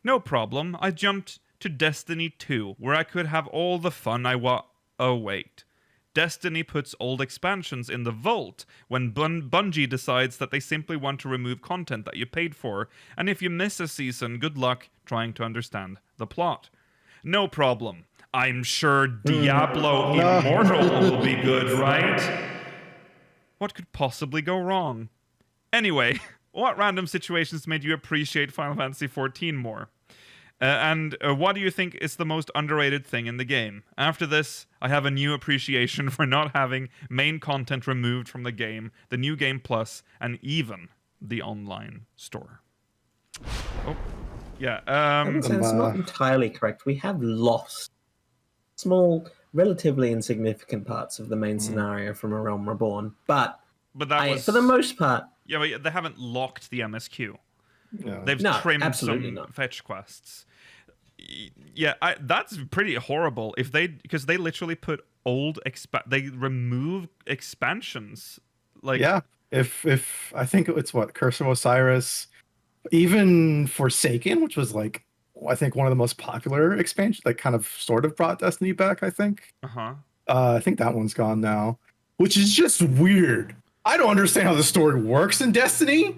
No problem, I jumped to Destiny 2, where I could have all the fun I want. Oh wait. Destiny puts old expansions in the vault when Bungie decides that they simply want to remove content that you paid for, and if you miss a season, good luck trying to understand the plot. No problem. I'm sure Diablo Immortal will be good, right? What could possibly go wrong? Anyway, what random situations made you appreciate Final Fantasy XIV more? And what do you think is the most underrated thing in the game? After this, I have a new appreciation for not having main content removed from the game, the New Game Plus, and even the online store. Oh, yeah. It's not entirely correct. We have lost small, relatively insignificant parts of the main scenario from A Realm Reborn, but that was, for the most part. Yeah, but they haven't locked the MSQ. No. They've trimmed some fetch quests. Yeah, that's pretty horrible. Because they literally put they remove expansions. Like if I think it's Curse of Osiris, even Forsaken, which was like I think one of the most popular expansions, like kind of sort of brought Destiny back. I think. I think that one's gone now. which is just weird. I don't understand how the story works in Destiny,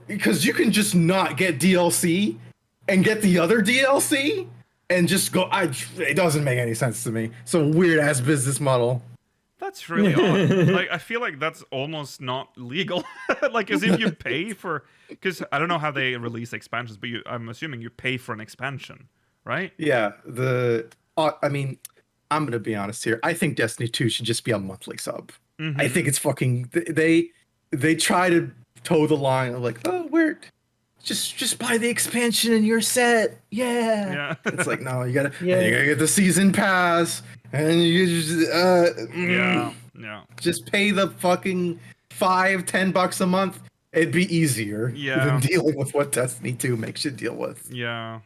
because you can just not get DLC and get the other DLC and just go. It doesn't make any sense to me. It's a weird ass business model. That's really odd. Like, I feel like that's almost not legal. Like, as if you pay for, because I don't know how they release expansions, but I'm assuming you pay for an expansion, right? Yeah. I mean, I'm gonna be honest here. I think Destiny 2 should just be a monthly sub. Mm-hmm. I think it's fucking. They try to toe the line of like, oh, we're just buy the expansion and you're set. Yeah. It's like, no, you gotta get the season pass. And you just just pay the fucking $5-10 a month. It'd be easier than dealing with what Destiny 2 makes you deal with. Yeah.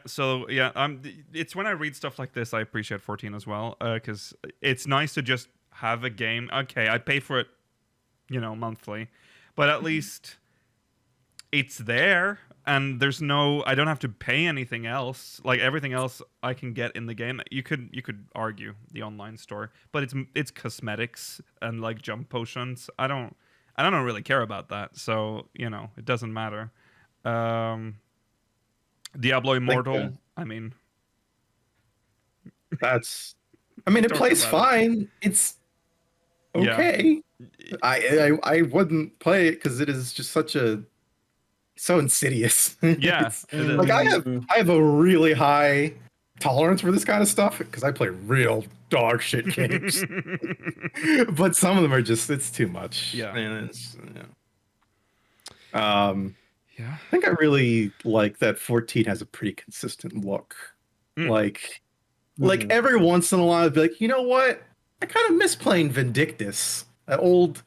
So it's when I read stuff like this I appreciate 14 as well, because it's nice to just have a game. Okay, I pay for it, monthly, but at least it's there. And there's I don't have to pay anything else. Like, everything else I can get in the game. You could argue the online store, but it's cosmetics and like jump potions. I don't really care about that. So, it doesn't matter. Diablo Immortal, I mean, it plays fine. It's okay. Yeah. I wouldn't play it because it is just so insidious. Yeah, like I have a really high tolerance for this kind of stuff because I play real dog shit games. But some of them are it's too much. Yeah. And I think I really like that 14 has a pretty consistent look. Like every once in a while I'd be like, you know what? I kind of miss playing Vindictus, that old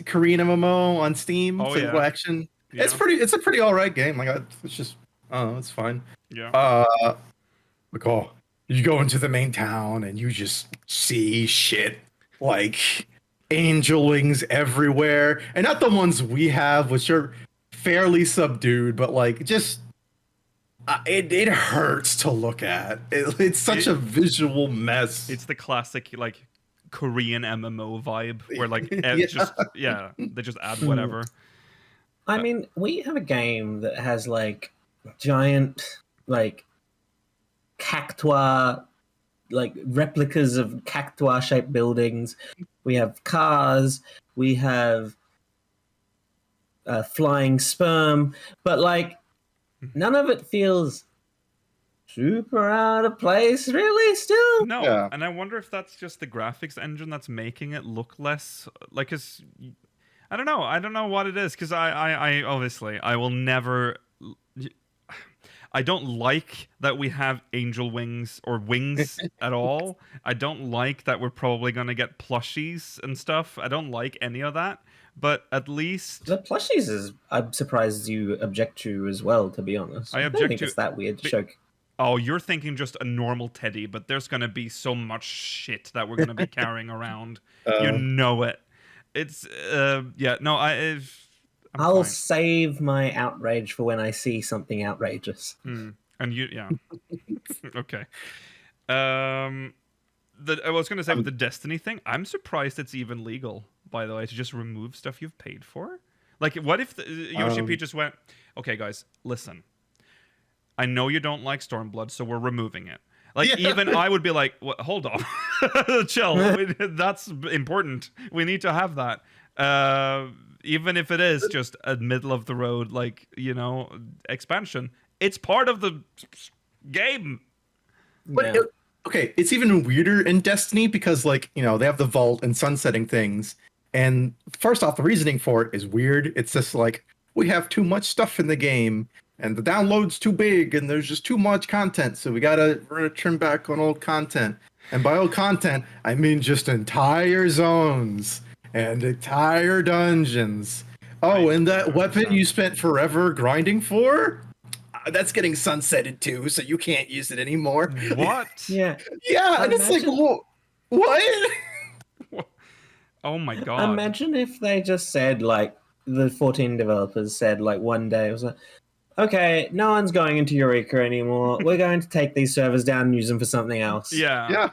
Korean MMO on Steam. Action. Yeah. It's a pretty alright game. Like, it's just, it's fine. Yeah. You go into the main town and you just see shit like angel wings everywhere, and not the ones we have, which are fairly subdued, but like just it hurts to look at. It's such a visual mess. It's the classic like Korean MMO vibe where like they just add whatever. I mean, we have a game that has like giant, like cactua, like replicas of cactua-shaped buildings. We have cars. We have flying sperm, but like none of it feels super out of place, really. Still, no. And I wonder if that's just the graphics engine that's making it look less like. Cause I don't know what it is, because I obviously I will never. I don't like that we have angel wings or wings at all. I don't like that we're probably going to get plushies and stuff. I don't like any of that. But at least the plushies I'm surprised you object to as well, to be honest. I don't think it's that weird to show. Oh, you're thinking just a normal teddy, but there's going to be so much shit that we're going to be carrying around. You know it. It's I'll save my outrage for when I see something outrageous. And okay. I was going to say with the Destiny thing, I'm surprised it's even legal, by the way, to just remove stuff you've paid for. Like, what if Yoshi-P just went, okay, guys, listen, I know you don't like Stormblood, so we're removing it. Like, even I would be like, hold on, chill. That's important. We need to have that. Even if it is just a middle of the road, like, expansion, it's part of the game. But okay, it's even weirder in Destiny because, like, they have the vault and sunsetting things. And first off, the reasoning for it is weird. It's just like, we have too much stuff in the game, and the download's too big, and there's just too much content, so we're gonna trim back on old content. And by old content, I mean just entire zones and entire dungeons. Oh, and that weapon you spent forever grinding for? That's getting sunsetted too, so you can't use it anymore. What? Yeah, and it's like, what? Oh my god. Imagine if they just said, like, the 14 developers said, like, one day, it was like, okay, no one's going into Eureka anymore. We're going to take these servers down and use them for something else. Yeah.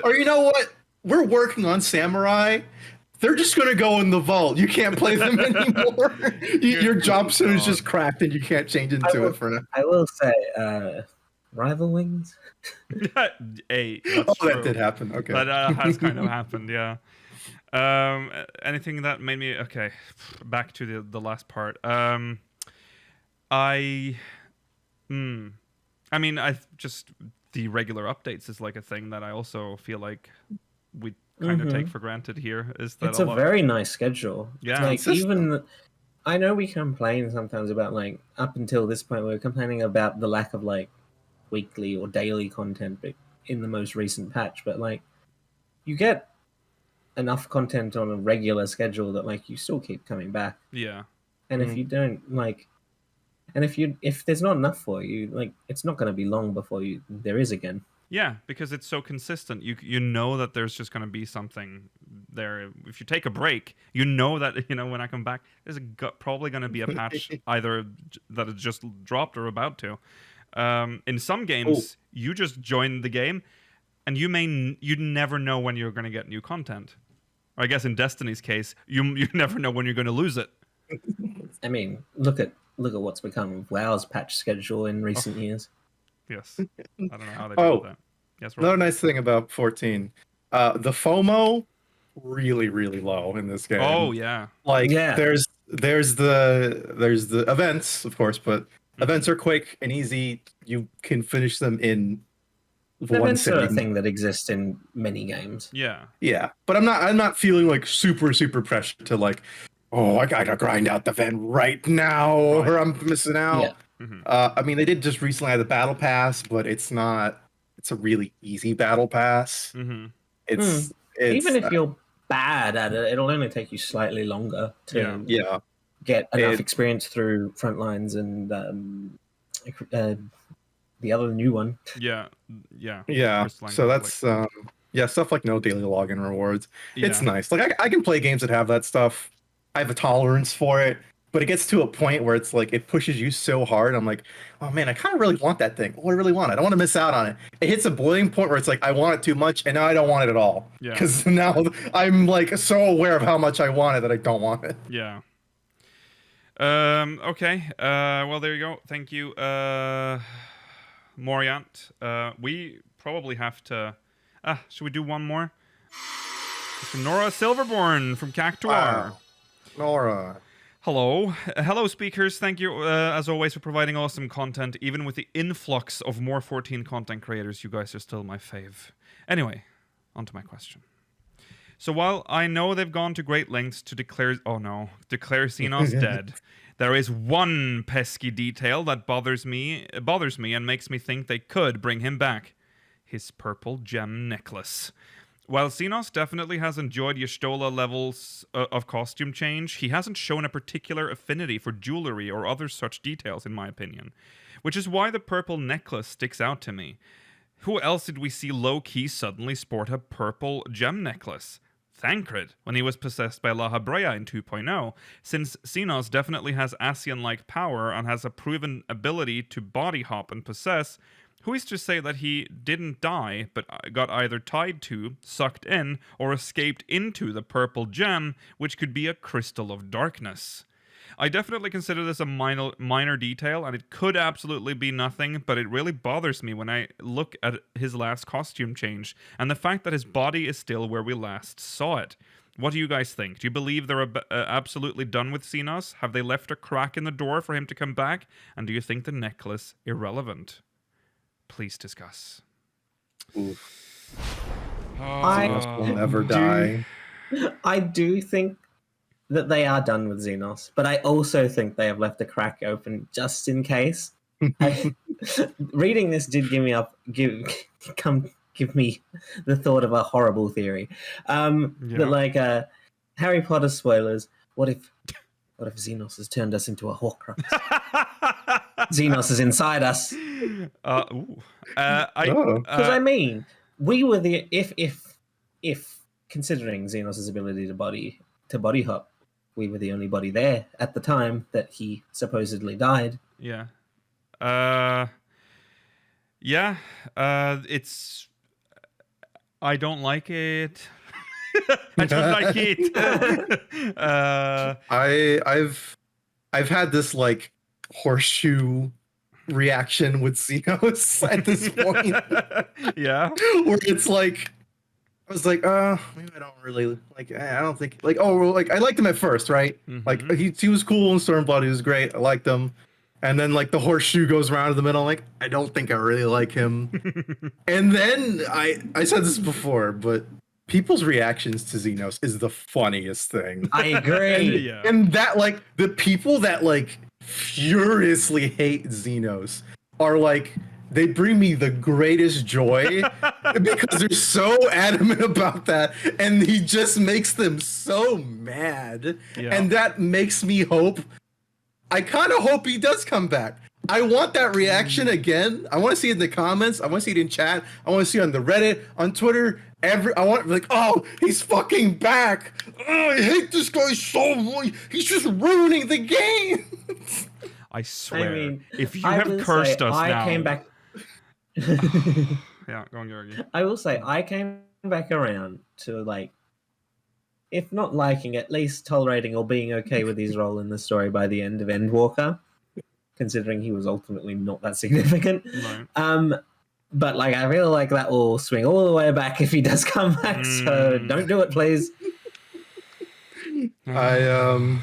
Or you know what? We're working on Samurai. They're just gonna go in the vault. You can't play them anymore. Your job suit is just cracked, and you can't change into it for now. I will say, Rival Wings. Hey, that's true. That did happen. Okay, That has kind of happened. Yeah. Anything that made me okay? Back to the last part. I mean, just the regular updates is like a thing that I also feel like we kind of take for granted here. Is that it's a very nice schedule? Yeah, like even I know we complain sometimes about like up until this point we were complaining about the lack of like weekly or daily content, but in the most recent patch, but like you get enough content on a regular schedule that like you still keep coming back. Yeah. And if you don't like, and if there's not enough for you, like it's not going to be long before there is again. Yeah, because it's so consistent. You know that there's just going to be something there. If you take a break, you know that when I come back, there's probably going to be a patch either that is just dropped or about to. In some games, you just join the game, and you never know when you're going to get new content. Or I guess in Destiny's case, you never know when you're going to lose it. I mean, look at what's become of WoW's patch schedule in recent years. Yes, I don't know how they do that. Yes, another nice thing about 14, the FOMO really really low in this game. Oh yeah, there's the events, of course, but events are quick and easy. You can finish them in one Events are sitting. a thing that exists in many games. Yeah, but I'm not feeling like super pressured to like, oh, I gotta grind out the event right now or I'm missing out. Yeah. I mean, they did just recently have the battle pass, but it's a really easy battle pass. It's even if you're bad at it, it'll only take you slightly longer to get enough experience through Frontlines and the other new one. Yeah. So that's stuff like no daily login rewards. It's nice. Like I can play games that have that stuff. I have a tolerance for it. But it gets to a point where it's like it pushes you so hard. I'm like, oh man, I kind of really want that thing. Oh, I really want it. I don't want to miss out on it. It hits a boiling point where it's like I want it too much, and now I don't want it at all. Yeah. Because now I'm like so aware of how much I want it that I don't want it. Yeah. Okay. Well, there you go. Thank you, Moriant. We probably have to. Should we do one more? It's from Nora Silverborn from Cactuar. Wow. Nora. Hello speakers, thank you as always for providing awesome content. Even with the influx of more 14 content creators, you guys are still my fave. Anyway, on to my question. So while I know they've gone to great lengths to declare Zenos dead, there is one pesky detail that bothers me and makes me think they could bring him back. His purple gem necklace. While Zenos definitely has enjoyed Y'shtola levels of costume change, he hasn't shown a particular affinity for jewelry or other such details, in my opinion. Which is why the purple necklace sticks out to me. Who else did we see low-key suddenly sport a purple gem necklace? Thancred, when he was possessed by La Habrea in 2.0, since Zenos definitely has Asian-like power and has a proven ability to body hop and possess. Who is to say that he didn't die, but got either tied to, sucked in, or escaped into the purple gem, which could be a crystal of darkness? I definitely consider this a minor detail, and it could absolutely be nothing, but it really bothers me when I look at his last costume change, and the fact that his body is still where we last saw it. What do you guys think? Do you believe they're absolutely done with Zenos? Have they left a crack in the door for him to come back? And do you think the necklace irrelevant? Please discuss. Zenos will never die. I do think that they are done with Zenos, but I also think they have left a crack open just in case. Reading this did give me the thought of a horrible theory. That like Harry Potter spoilers. What if Zenos has turned us into a Horcrux? Zenos is inside us. I mean, we were the if considering Zenos' ability to body hop, we were the only body there at the time that he supposedly died. Yeah. Yeah. It's. I don't like it. I don't like it. I've had this like horseshoe reaction with Zenos at this point. Yeah. Where it's like I was like, maybe I don't really like. I don't think like. Oh, well, like I liked him at first, right? Like he was cool in Stormblood. He was great. I liked him. And then like the horseshoe goes around in the middle. I'm like, I don't think I really like him. And then I said this before, but people's reactions to Zenos is the funniest thing. I agree. Yeah. And that like the people that like furiously hate Zenos are like they bring me the greatest joy because they're so adamant about that, and he just makes them so mad. Yeah. And that makes me hope. I kind of hope he does come back. I want that reaction again. I want to see it in the comments. I want to see it in chat. I want to see it on the Reddit, on Twitter. I want like, oh, he's fucking back. Oh, I hate this guy so much. He's just ruining the game. I swear. I mean, if you I have will cursed say us I now. came back. Yeah, go on, Georgie. I will say I came back around to like, if not liking, at least tolerating or being okay with his role in the story by the end of Endwalker, considering he was ultimately not that significant. Right. But like, I feel like that will swing all the way back if he does come back. So don't do it, please. I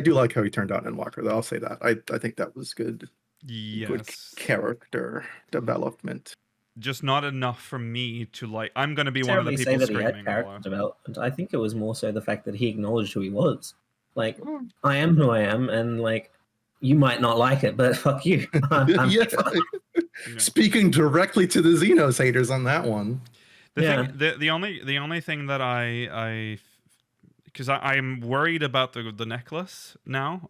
do like how he turned out in Walker, though. I'll say that. I think that was good. Yes. Good character development. Just not enough for me to like. I'm going to be one of the Terribly people say that he screaming. had character development. I think it was more so the fact that he acknowledged who he was. Like, I am who I am, and like, you might not like it, but fuck you. Yeah. Speaking directly to the Zenos haters on that one. The only thing that I because I'm worried about the necklace now,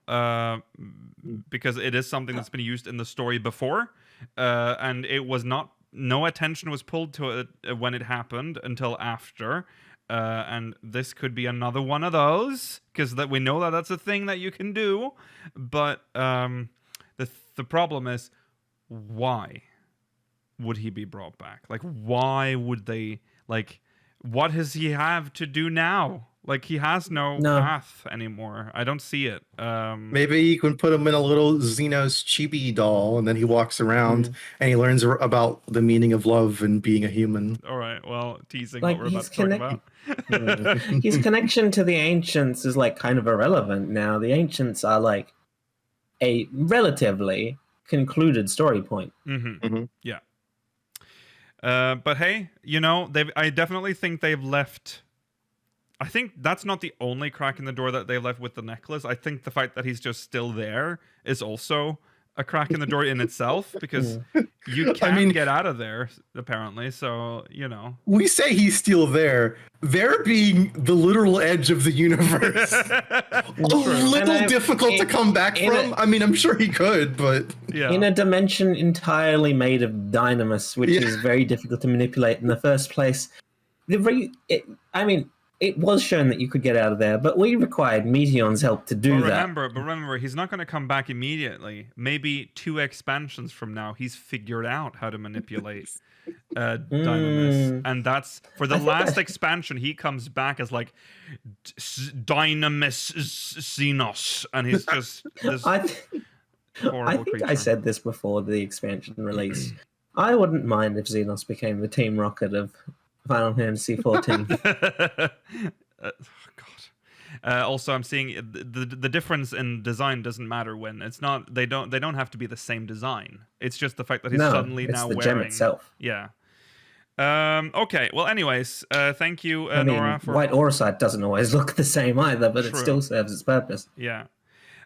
because it is something that's been used in the story before, and it was not. No attention was pulled to it when it happened until after, and this could be another one of those because that we know that that's a thing that you can do, but the problem is why would he be brought back? Like, why would they like? What does he have to do now? Like, he has no path anymore. I don't see it. Maybe you can put him in a little Zenos chibi doll, and then he walks around and he learns about the meaning of love and being a human. All right, well, teasing like, what we're about to talk about. His connection to the ancients is like kind of irrelevant now. The ancients are like a relatively concluded story point. Yeah. But hey, you know, I definitely think they've left. I think that's not the only crack in the door that they've left with the necklace. I think the fact that he's just still there is also a crack in the door in itself, because you can't get out of there, apparently. So, you know. We say he's still there. There being the literal edge of the universe. A little difficult to come back from. I mean, I'm sure he could, but... Yeah. In a dimension entirely made of dynamis, which is very difficult to manipulate in the first place. It was shown that you could get out of there, but we required Meteon's help to do that. But remember, he's not going to come back immediately. Maybe 2 expansions from now, he's figured out how to manipulate Dynamis. And that's, for the last expansion, he comes back as like, Dynamis Zenos. And he's just this horrible I think creature. I said this before the expansion release. I wouldn't mind if Zenos became the Team Rocket of Final Fantasy XIV. God. Also, I'm seeing the difference in design doesn't matter when it's not. They don't have to be the same design. It's just the fact that he's suddenly now the wearing gem itself. Yeah. Okay. Well, anyways, thank you, Nora. For White Auracite doesn't always look the same either, but it still serves its purpose. Yeah.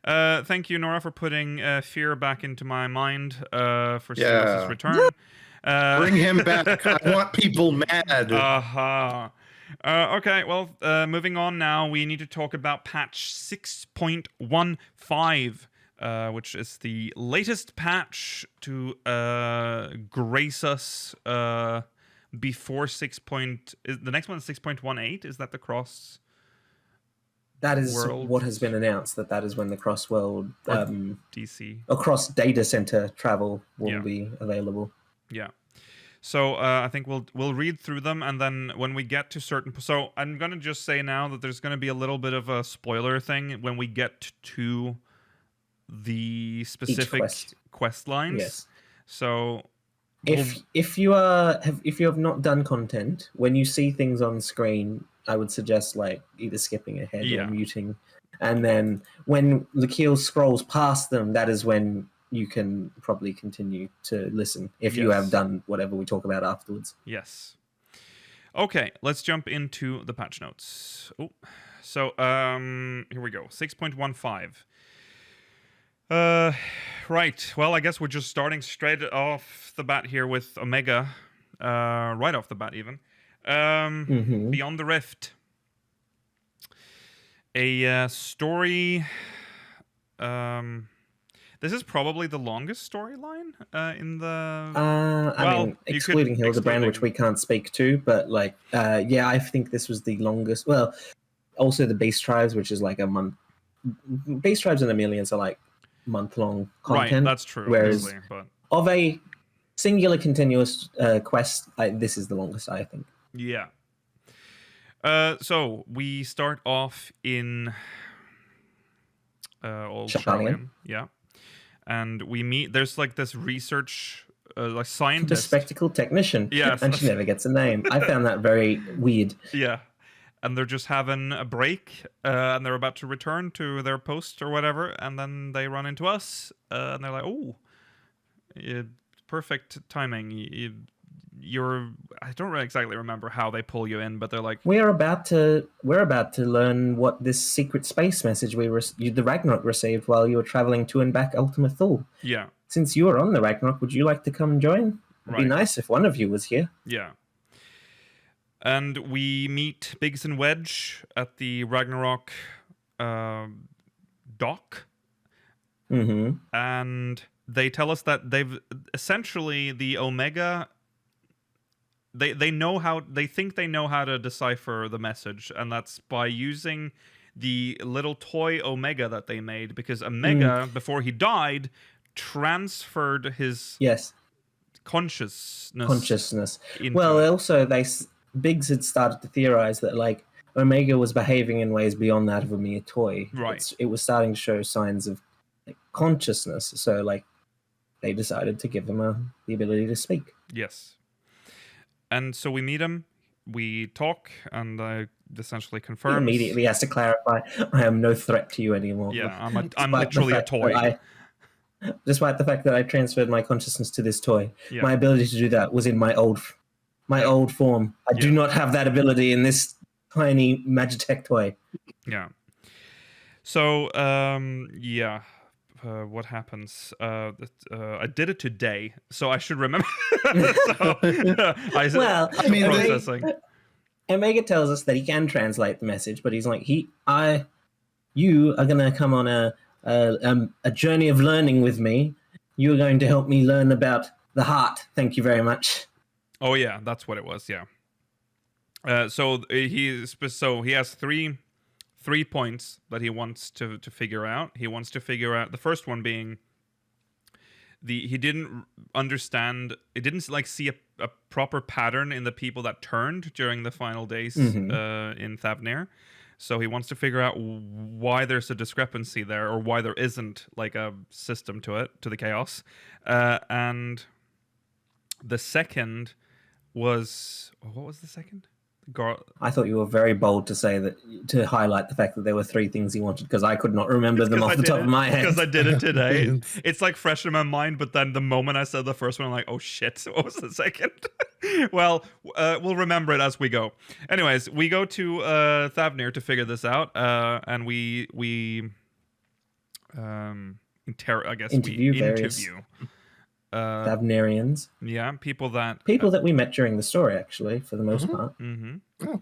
Thank you, Nora, for putting fear back into my mind for Zenos' return. Bring him back. I want people mad. Okay, well, moving on now, we need to talk about patch 6.15, which is the latest patch to grace us before 6. The next one is 6.18. Is that the cross? That is World. what has been announced. That is when the cross-world DC. across data center travel will Yeah. be available. Yeah. So I think we'll read through them, and then when we get to certain, so I'm gonna just say now that there's gonna be a little bit of a spoiler thing when we get to the specific quest lines. Yes. So if you have not done content, when you see things on screen, I would suggest like either skipping ahead or muting, and then when Lakeel scrolls past them, that is when you can probably continue to listen if you have done whatever we talk about afterwards. Yes. Okay, let's jump into the patch notes. Oh, so here we go. 6.15. Right. Well, I guess we're just starting straight off the bat here with Omega. Right off the bat, even. Beyond the Rift. A story. This is probably the longest storyline in the. I mean, excluding Hildebrand, which we can't speak to, but like, yeah, I think this was the longest. Well, also the Beast Tribes, which is like a month. Beast Tribes and Amelians are like month-long content. Right, that's true. Whereas of a singular continuous quest, this is the longest, I think. Yeah. So we start off in Old Charlian. Yeah. And we meet, there's like this research, like scientist. The spectacle technician. Yes. And she never gets a name. I found that very weird. Yeah. And they're just having a break, and they're about to return to their post or whatever, and then they run into us, and they're like, oh, perfect timing. You're, I don't really exactly remember how they pull you in, but they're like, we're about to learn what this secret space message the Ragnarok received while you were traveling to and back Ultima Thule. Yeah. Since you were on the Ragnarok, would you like to come join? It'd be nice if one of you was here. Yeah. And we meet Biggs and Wedge at the Ragnarok dock. And they tell us that they've essentially the Omega. They think they know how to decipher the message, and that's by using the little toy Omega that they made, because Omega before he died transferred his consciousness. Well, also Biggs had started to theorize that like Omega was behaving in ways beyond that of a mere toy. Right. It was starting to show signs of like, consciousness. So like they decided to give him the ability to speak. Yes. And so we meet him, we talk, and I essentially confirm. He immediately has to clarify, I am no threat to you anymore. Yeah, I'm literally a toy. Despite the fact that I transferred my consciousness to this toy, yeah. My ability to do that was in my old form. I do not have that ability in this tiny Magitech toy. Yeah. So, what happens? I did it today, so I should remember. Processing. Omega tells us that he can translate the message, but he's like, you are going to come on a journey of learning with me. You are going to help me learn about the heart. Thank you very much. Oh yeah, that's what it was. Yeah. So he has three points that he wants to figure out. He wants to figure out the first one being he didn't understand. It didn't like see a proper pattern in the people that turned during the final days in Thavnir. So he wants to figure out why there's a discrepancy there, or why there isn't like a system to the chaos. And the second was, what was the second? I thought you were very bold to say that, to highlight the fact that there were three things he wanted, because I could not remember them off the top of my head. Because I did it today. It's like fresh in my mind, but then the moment I said the first one, I'm like, oh shit, what was the second? Well, we'll remember it as we go. Anyways, we go to Thavnir to figure this out, and we interview Thavnirians. Yeah, people that we met during the story, actually, for the most part. Oh.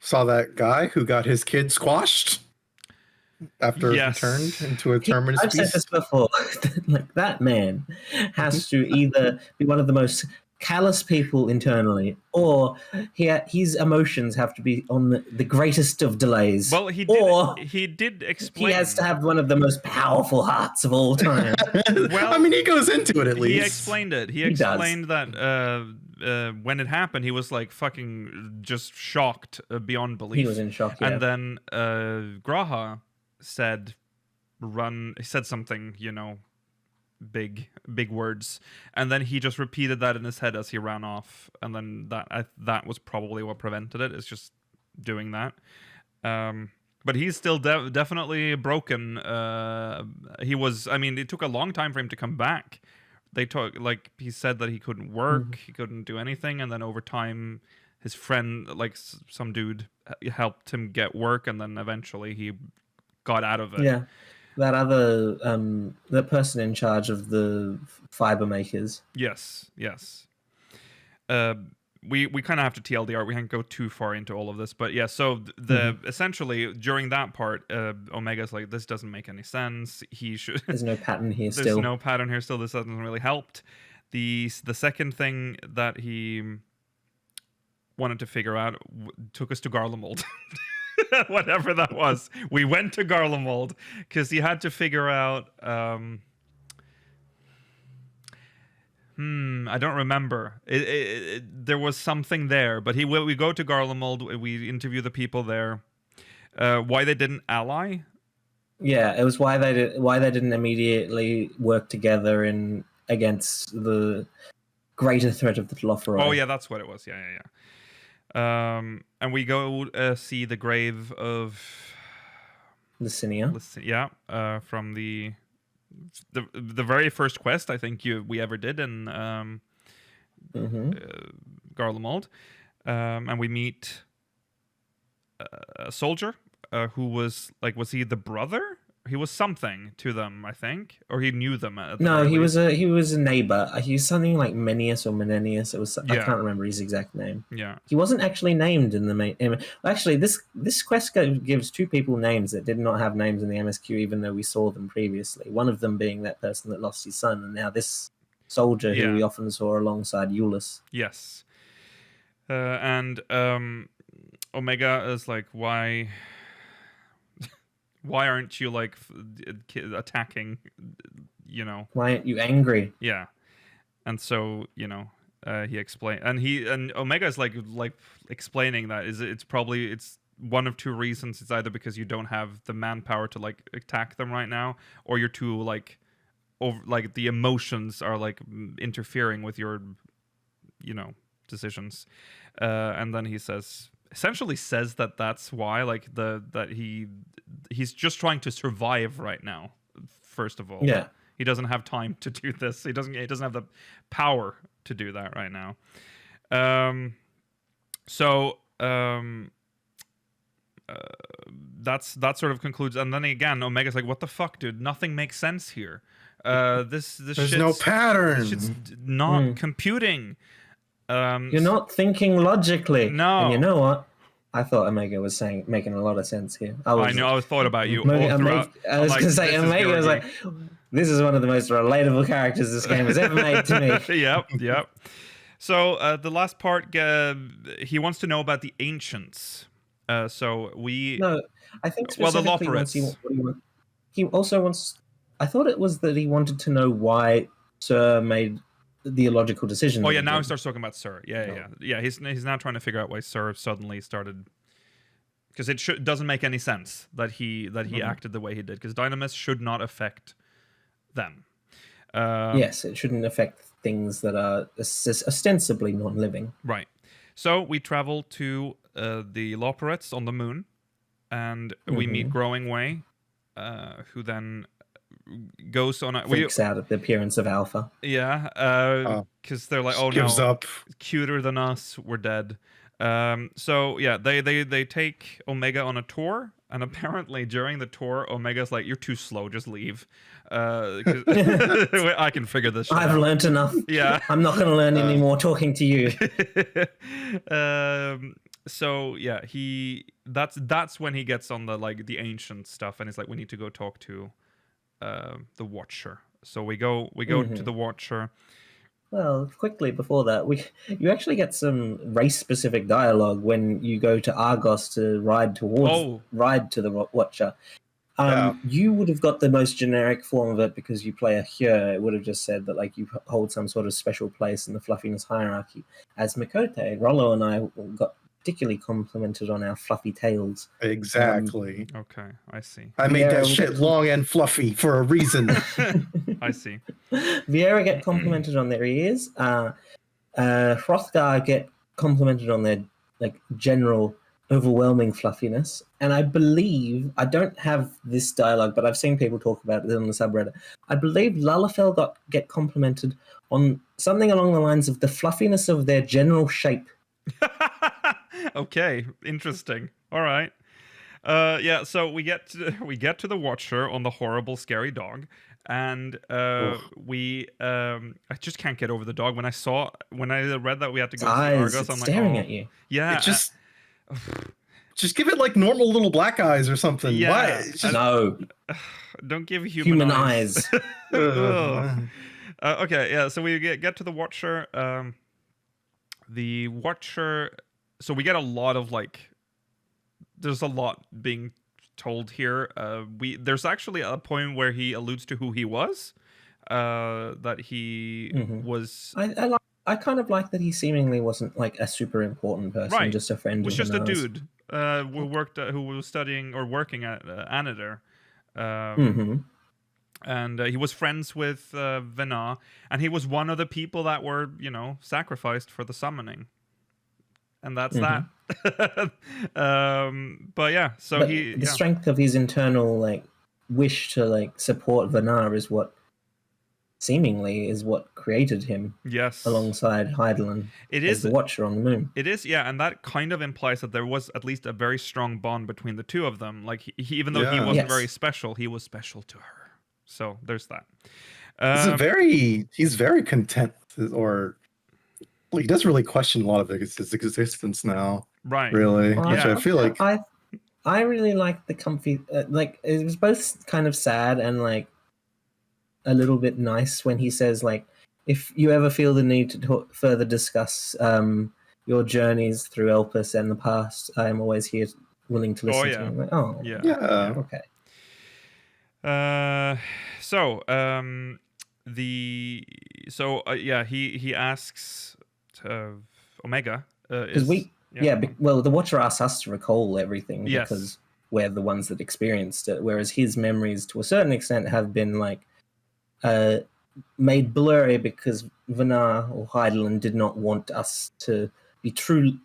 Saw that guy who got his kid squashed after he turned into a terminus I've said this before. Like, that man has to either be one of the most callous people internally, or his emotions have to be on the greatest of delays. Well, or he did explain. he has to have one of the most powerful hearts of all time. Well, I mean, he goes into it at least. He explained it. He explained that when it happened, he was like fucking just shocked beyond belief. He was in shock, yeah. And then Graha said, he said something, you know, big words, and then he just repeated that in his head as he ran off, and then that was probably what prevented it. It's just doing that. But he's still definitely broken. He was. I mean, it took a long time for him to come back. He said that he couldn't work, he couldn't do anything, and then over time, his friend, like some dude, helped him get work, and then eventually he got out of it. Yeah. That other, the person in charge of the fiber makers. Yes. We kind of have to TLDR. We can't go too far into all of this, but yeah. So essentially during that part, Omega's like, this doesn't make any sense. He should. There's no pattern here. There's no pattern here. Still, this hasn't really helped. The second thing that he wanted to figure out took us to Garlemald. Whatever that was, we went to Garlemald because he had to figure out. I don't remember. There was something there, but we go to Garlemald. We interview the people there. Why they didn't ally? Yeah, it was why they didn't immediately work together against the greater threat of the Tlofferoi. Oh yeah, that's what it was. Yeah. And we go see the grave of Licinia. Yeah, from the very first quest I think we ever did in Garlemald, and we meet a soldier who was he the brother? He was something to them, I think, or he knew them. No, he was a neighbor. He was something like Menius or Menenius. I can't remember his exact name. Yeah, he wasn't actually named in the main. Actually, this quest gives two people names that did not have names in the MSQ, even though we saw them previously. One of them being that person that lost his son, and now this soldier who we often saw alongside Euless. Yes, and Omega is like, why aren't you like attacking, you know? Why aren't you angry? Yeah. And so, you know, he explained, and Omega is like explaining that it's probably one of two reasons. It's either because you don't have the manpower to like attack them right now, or you're too the emotions are like interfering with your, you know, decisions. And then he essentially says that that's why, like he's just trying to survive right now. First of all, yeah, he doesn't have time to do this. He doesn't have the power to do that right now. That sort of concludes, and then again, Omega's like, "What the fuck, dude? Nothing makes sense here. There's no pattern. Shit's not computing." You're not thinking logically. No. And you know what? I thought Omega was making a lot of sense here. I know. I thought about you. I was going to say, Omega was like, this is one of the most relatable characters this game has ever made to me. Yep. So the last part, he wants to know about the ancients. No, I think the specifically he also wants. I thought it was that he wanted to know why Sir made the illogical decision. Oh yeah, now he starts talking about Sir. Yeah. He's now trying to figure out why Sir suddenly started, because it doesn't make any sense that he acted the way he did, because Dynamis should not affect them. Yes, it shouldn't affect things that are ostensibly non-living. Right. So we travel to the Loporets on the moon, and we meet Growing Way, who then goes on freaks out at the appearance of Alpha. Yeah, because they're like, oh gives no, up. Cuter than us, we're dead. So yeah, they take Omega on a tour, and apparently during the tour, Omega's like, "You're too slow, just leave." I can figure this shit I've out. learned enough. Yeah, I'm not going to learn any more talking to you. So yeah, that's when he gets on the ancient stuff, and he's like, "We need to go talk to the Watcher." So we go to the Watcher, Well, quickly before that, you actually get some race-specific dialogue when you go to Argos to ride to the Watcher. Yeah. You would have got the most generic form of it because you play a Hyur. It would have just said that like you hold some sort of special place in the fluffiness hierarchy. As Mikote, Rollo and I got particularly complimented on our fluffy tails. Exactly. Okay, I see. I made Vieira that will shit get long and fluffy for a reason. I see. Vieira get complimented on their ears. Hrothgar get complimented on their like general overwhelming fluffiness. And I believe I don't have this dialogue, but I've seen people talk about it on the subreddit. I believe Lalafell get complimented on something along the lines of the fluffiness of their general shape. Okay, interesting. All right. Yeah, so we get to the Watcher on the horrible, scary dog, and I just can't get over the dog. When I read that we had to go see Eyes, Argos, it's I'm like, staring oh, at you. yeah, It just give it like normal little black eyes or something. Yeah. Why? It's just, No, don't give human eyes. Ugh. Okay, yeah. So we get to the Watcher. The Watcher. So we get a lot of like. There's a lot being told here. There's actually a point where he alludes to who he was. That he was. I kind of like that he seemingly wasn't like a super important person, Right. just a friend. Was of just a Vanar's. dude. Who was studying or working at Anadar. And he was friends with Vana, and he was one of the people that were, sacrificed for the summoning. And that's that. But yeah, so the strength of his internal like wish to like support Vanar is what seemingly is what created him. Yes, alongside Hydaelyn as the Watcher on the moon. It is, yeah, and that kind of implies that there was at least a very strong bond between the two of them. Like even though he wasn't very special, he was special to her. So there's that. He's very content, or he doesn't really question a lot of his existence now. Right. Really, Well, which I feel like I really like the comfy. Like it was both kind of sad and like a little bit nice when he says like, if you ever feel the need to further discuss your journeys through Elpis and the past, I am always here, willing to listen to you. I'm like, okay. He asks Omega because the Watcher asks us to recall everything because we're the ones that experienced it, whereas his memories to a certain extent have been like made blurry because Vanar or Hydaelyn did not want us to be too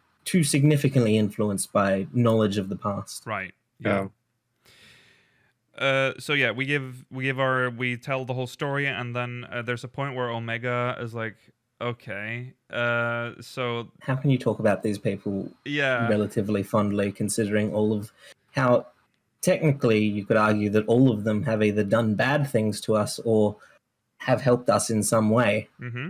significantly influenced by knowledge of the past. Right. Yeah. We tell the whole story, and then there's a point where Omega is like, okay, so how can you talk about these people relatively fondly, considering all of how technically you could argue that all of them have either done bad things to us or have helped us in some way. Mm-hmm.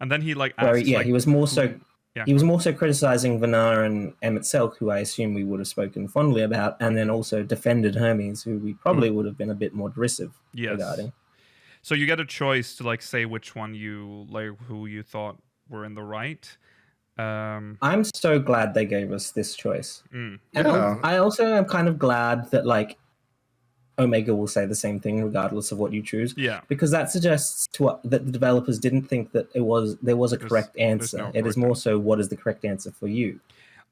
And then he asks, he was more so. Yeah. He was more so criticizing Vanar and Emmett Selk, who I assume we would have spoken fondly about, and then also defended Hermes, who we probably would have been a bit more derisive regarding. So you get a choice to say which one who you thought were in the right. I'm so glad they gave us this choice. And I also am kind of glad that Omega will say the same thing regardless of what you choose. Yeah. Because that suggests that the developers didn't think that there was a correct answer. It is more so what is the correct answer for you.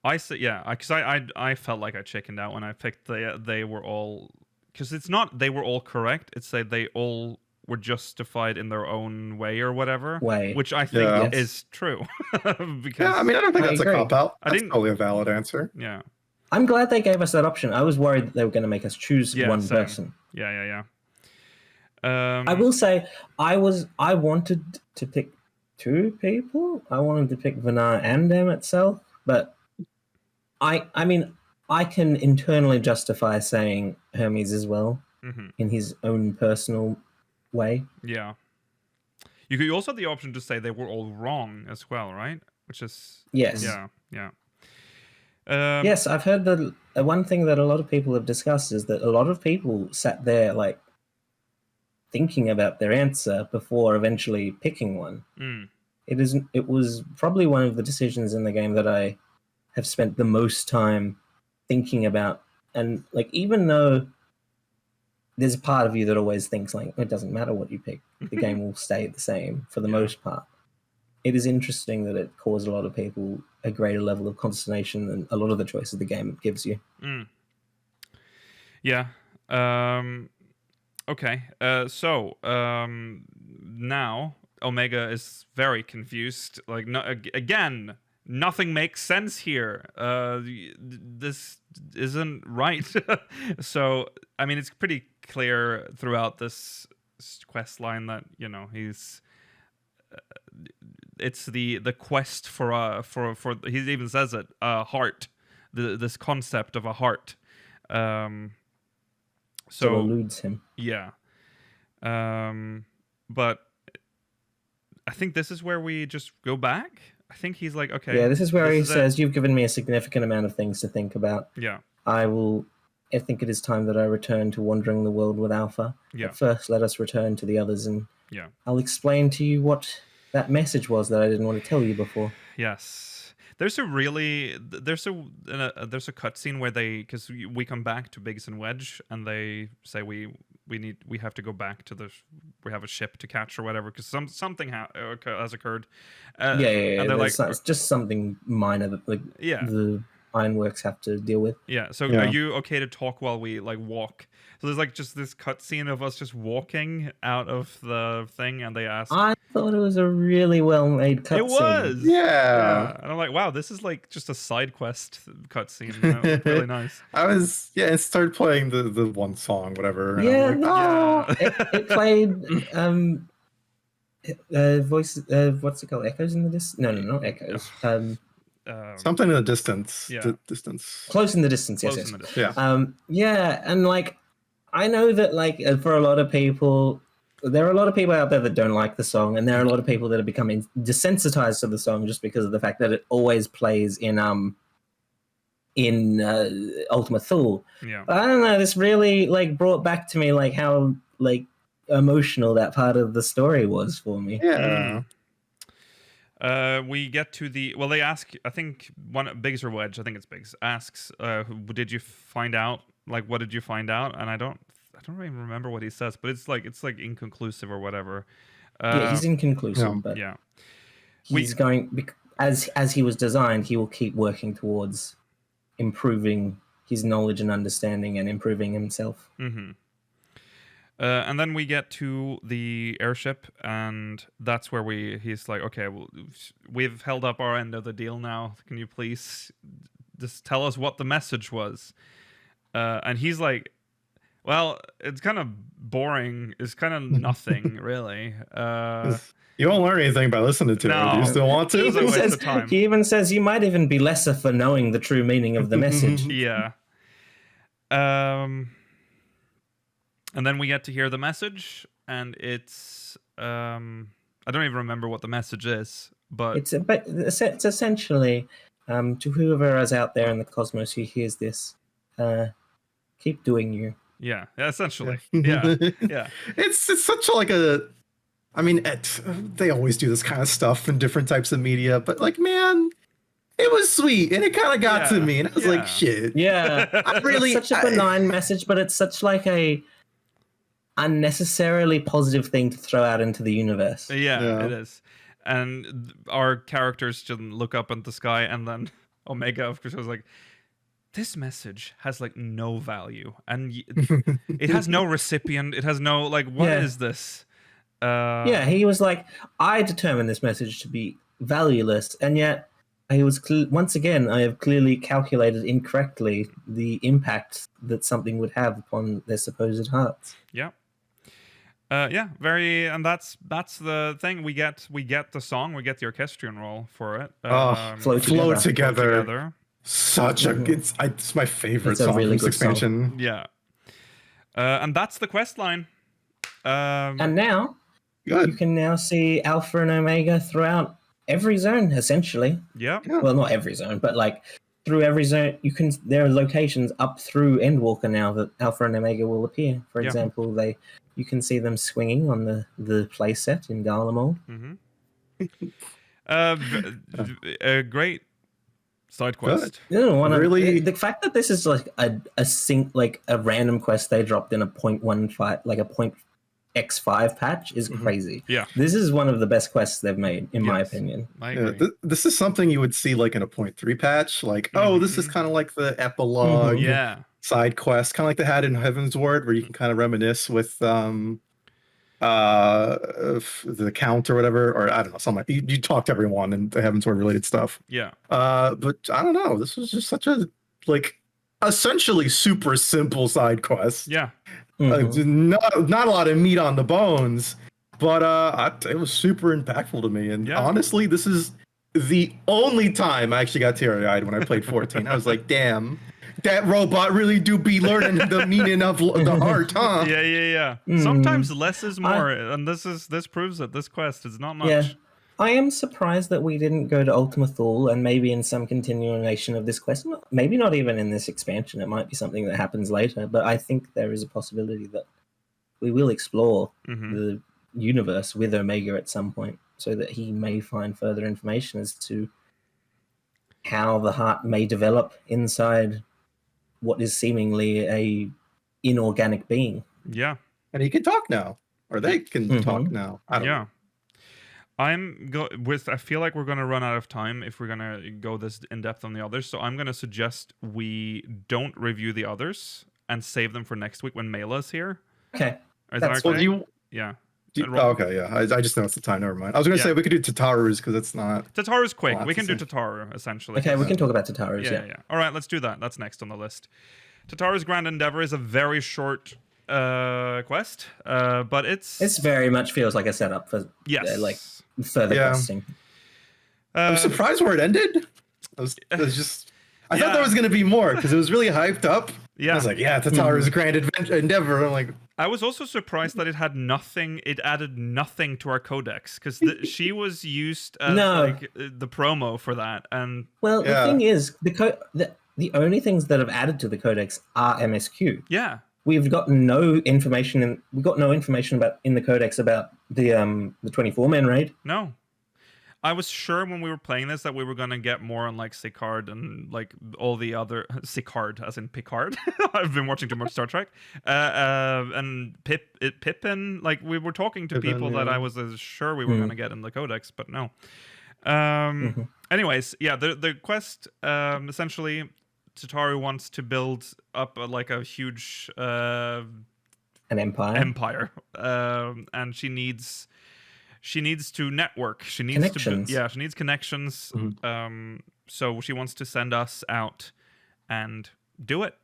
I say because I felt like I chickened out when I picked they were all, because it's not they were all correct. It's that they all were justified in their own way or whatever. Which I think is true. Because I don't think that's a cop out. That's probably a valid answer. Yeah. I'm glad they gave us that option. I was worried that they were going to make us choose one person. Yeah. I will say, I wanted to pick two people. I wanted to pick Vanar and Emmett Selk, but I can internally justify saying Hermes as well in his own personal way. Yeah. You could also have the option to say they were all wrong as well, right? Which is yes. Yeah. Yes, I've heard that one thing that a lot of people have discussed is that a lot of people sat there thinking about their answer before eventually picking one. It was probably one of the decisions in the game that I have spent the most time thinking about. And like, even though there's a part of you that always thinks like it doesn't matter what you pick, the game will stay the same for the most part. It is interesting that it caused a lot of people a greater level of consternation than a lot of the choices the game gives you. Yeah. Okay. So now Omega is very confused. Like, again, nothing makes sense here. This isn't right. So, I mean, it's pretty clear throughout this quest line that, you know, he's... it's the quest for he even says it, a heart. This concept of a heart. So eludes him. Yeah. But I think this is where we just go back. I think he's like, okay. Yeah, this is where he says, "You've given me a significant amount of things to think about. Yeah. I think it is time that I return to wandering the world with Alpha. Yeah. But first, let us return to the others, and yeah, I'll explain to you what that message was that I didn't want to tell you before." Yes. There's a cutscene where because we come back to Biggs and Wedge, and they say we have to go back to we have a ship to catch or whatever, because something has occurred. And they're like, it's just something minor that the Ironworks have to deal with. Yeah. So are you okay to talk while we like walk? So there's like just this cutscene of us just walking out of the thing, and they ask. I thought it was a really well made cutscene. It was. Yeah. And I'm like, wow, this is like just a side quest cutscene. That was really nice. It started playing the one song, whatever. And Yeah. I'm like, it played voice. What's it called? Echoes in the distance? No, not echoes. Something in the distance. Yeah. Distance. Close in the distance. Yes. Close in the distance. Yeah. And like, I know that like for a lot of people, there are a lot of people out there that don't like the song, and there are a lot of people that are becoming desensitized to the song just because of the fact that it always plays in Ultima Thule. Yeah. But I don't know. This really like brought back to me like how like emotional that part of the story was for me. Yeah. We get to they ask, I think Biggs or Wedge, I think it's Biggs, asks, did you find out, like, what did you find out? And I don't even remember what he says, but it's like inconclusive or whatever. Yeah, he's inconclusive, but yeah. He's going, as he was designed, he will keep working towards improving his knowledge and understanding and improving himself. Mm-hmm. And then we get to the airship, and that's where he's like, okay, well, we've held up our end of the deal now. Can you please just tell us what the message was? And he's like, well, it's kind of boring. It's kind of nothing, really. You won't learn anything by listening to it. Do you still want to? He even says you might even be lesser for knowing the true meaning of the message. Yeah. And then we get to hear the message, and it's I don't even remember what the message is, but it's essentially to whoever is out there in the cosmos who hears this, keep doing you. Yeah, essentially. Yeah. It's such like a. I mean, they always do this kind of stuff in different types of media, but like, man, it was sweet, and it kind of got to me, and I was like, shit. Yeah, it's such a benign message, but it's such like a unnecessarily positive thing to throw out into the universe. Yeah, it is. And our characters just look up at the sky, and then Omega, of course, was like, this message has like no value, and it has no recipient. It has no like, what is this? He was like, I determined this message to be valueless, and yet I was once again, I have clearly calculated incorrectly the impact that something would have upon their supposed hearts. Yeah. And that's the thing. We get the song, we get the orchestrion roll for it. Flow together. Such a it's my favorite song really from this expansion. Song. Yeah. And that's the quest line. And now you can now see Alpha and Omega throughout every zone, essentially. Yeah. Well, not every zone, but like through every zone, there are locations up through Endwalker now that Alpha and Omega will appear. For example, you can see them swinging on the playset in Garlemald. Mm-hmm. A great side quest. Really? The fact that this is like a random quest they dropped in a 0.15, like a .x5 patch is crazy. Yeah. This is one of the best quests they've made, in my Yes. opinion. I Yeah, agree. this is something you would see like in a 0.3 patch. Like, oh, this is kind of like the epilogue Yeah. side quest, kind of like they had in Heaven's Ward, where you can kind of reminisce with the count or whatever, or I don't know, something like you talk to everyone and the Heaven's Ward related stuff. Yeah. But I don't know. This was just such a like essentially super simple side quest. Yeah. Not a lot of meat on the bones, but it was super impactful to me. And Yeah. honestly, this is the only time I actually got teary-eyed when I played 14. I was like, damn, that robot really do be learning the meaning of the heart, huh? Yeah. Sometimes less is more, and this proves it. This quest is not much. Yeah. I am surprised that we didn't go to Ultima Thule and maybe in some continuation of this quest, maybe not even in this expansion. It might be something that happens later, but I think there is a possibility that we will explore the universe with Omega at some point so that he may find further information as to how the heart may develop inside what is seemingly a inorganic being. Yeah. And he can talk now, or they can talk now. I don't know. Yeah. I feel like we're gonna run out of time if we're gonna go this in depth on the others. So I'm gonna suggest we don't review the others and save them for next week when Mela's here. Okay. Is that That's okay? Well, Yeah. okay, yeah. I just noticed the time. Never mind. I was going to say we could do Tataru's because it's not. Tataru's quick. Well, We can do that's Tataru essentially. Okay, we can talk about Tataru's, Yeah. All right, let's do that. That's next on the list. Tataru's Grand Endeavor is a very short quest, but It's very much feels like a setup for like further questing. I'm surprised where it ended. I thought there was going to be more because it was really hyped up. Yeah. I was like, Tataru's Grand Endeavor. I'm like, I was also surprised that it had nothing. It added nothing to our codex because she was used as the promo for that. And well, the thing is, the only things that have added to the codex are MSQ. Yeah, we've got no information, about in the codex about the 24-man raid. No. I was sure when we were playing this that we were gonna get more on like Sicard and like all the other Sicard, as in Picard. I've been watching too much Star Trek. And Pippin. Like we were talking to people that I was sure we were gonna get in the Codex, but no. Anyways, yeah, the quest essentially, Tataru wants to build up like a huge an empire. And she needs to network. She needs connections. She needs connections. So she wants to send us out and do it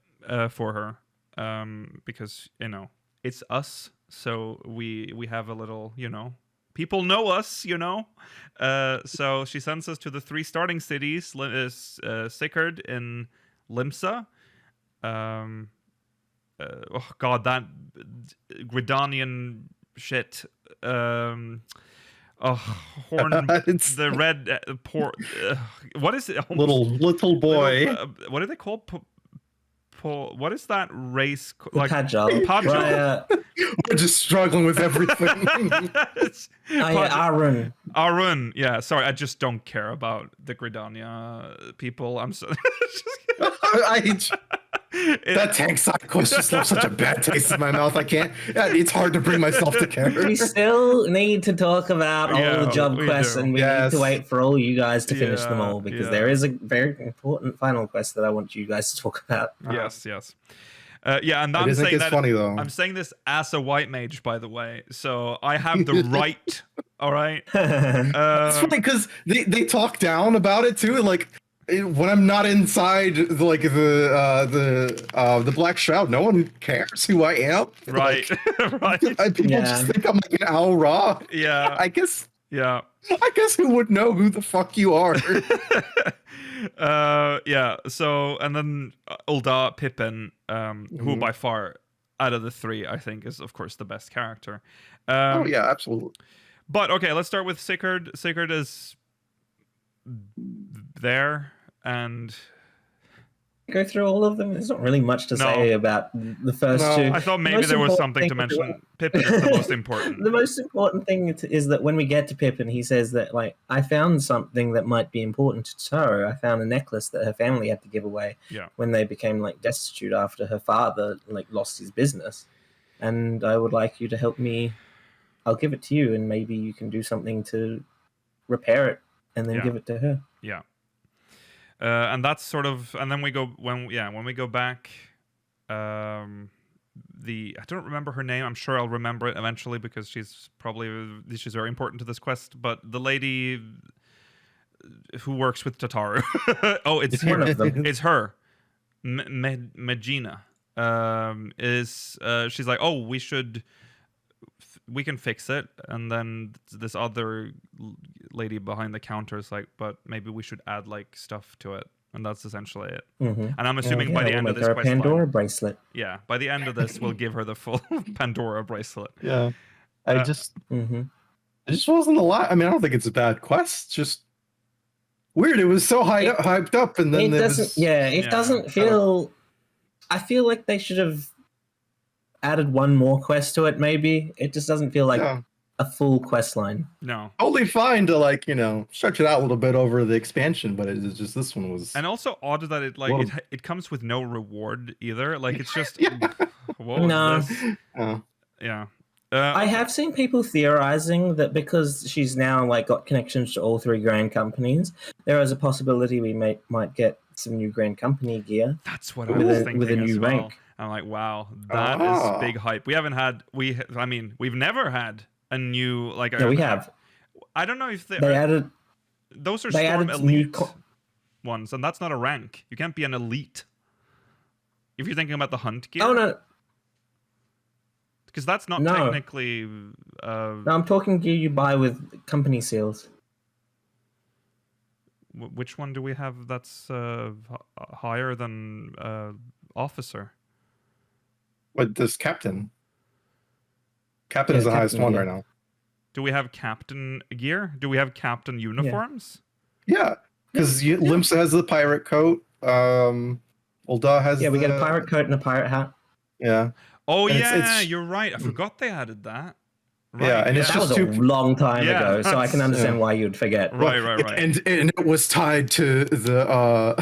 for her, because it's us. So we have a little, people know us, So she sends us to the 3 starting cities: Sicard in Limsa. Oh God, that Gridanian shit. Horn. The red poor. What is it? Little boy. What are they called? What is that race? Like Pajal. We're just struggling with everything. Arun. Arun. Yeah. Sorry, I just don't care about the Gridania people. I'm so. That tank side quest just left such a bad taste in my mouth. I can't. It's hard to bring myself to care. We still need to talk about all the job quests, and we need to wait for all you guys to finish them all, because there is a very important final quest that I want you guys to talk about. Yes. And I'm saying that funny, though. I'm saying this as a white mage, by the way, so I have the right. All right. It's funny because they talk down about it too, like. When I'm not inside the Black Shroud, no one cares who I am. Right, right. People just think I'm like an Owl Ra. Yeah, I guess. Yeah, I guess who would know who the fuck you are? Yeah. So and then Ulda Pippin, who by far out of the 3, I think is of course the best character. Oh yeah, absolutely. But okay, let's start with Sicard. Sicard is there. And go through all of them? There's not really much to No. say about the first No. two. I thought The maybe most there was important something to thing mention. Pippin is the most important. The most important thing is that when we get to Pippin, he says that, like, I found something that might be important to Tataru. I found a necklace that her family had to give away when they became, like, destitute after her father, like, lost his business. And I would like you to help me. I'll give it to you, and maybe you can do something to repair it and then give it to her. Yeah. And that's sort of, and then we go when we go back, I don't remember her name. I'm sure I'll remember it eventually because she's very important to this quest. But the lady who works with Tataru, it's one of them. It's her, Megina. She's like, oh, we can fix it, and then this other lady behind the counter is like, but maybe we should add like stuff to it, and that's essentially it. And I'm assuming by the end of this quest Pandora bracelet. Yeah, by the end of this, we'll give her the full Pandora bracelet. Yeah, it just wasn't a lot. I mean, I don't think it's a bad quest. It's just weird. It was so hyped up, and then it doesn't feel. I feel like they should have added one more quest to it. Maybe it just doesn't feel like a full quest line. No, totally fine to like stretch it out a little bit over the expansion, but it's just this one was. And also odd that it comes with no reward either. Like it's just what was this? Yeah. I have seen people theorizing that because she's now like got connections to all three Grand Companies, there is a possibility we might get some new Grand Company gear. That's what I was thinking with a new as well. rank. I'm like, wow, that is big hype. We've never had a new like. No, we have. I don't know if they added. Those are Storm Elite ones, and that's not a rank. You can't be an elite if you're thinking about the hunt gear. Oh no. Because that's not technically. No, I'm talking gear you buy with company seals. Which one do we have that's higher than officer? What does captain? Captain is the highest one right now. Do we have captain gear? Do we have captain uniforms? Yeah, because Limsa has the pirate coat. Ulda has. Yeah, we get a pirate coat and a pirate hat. Yeah. Oh yeah, you're right. I forgot they added that. Right. Yeah, and it's that just was a long time ago, so I can understand why you'd forget. Right. And it was tied to the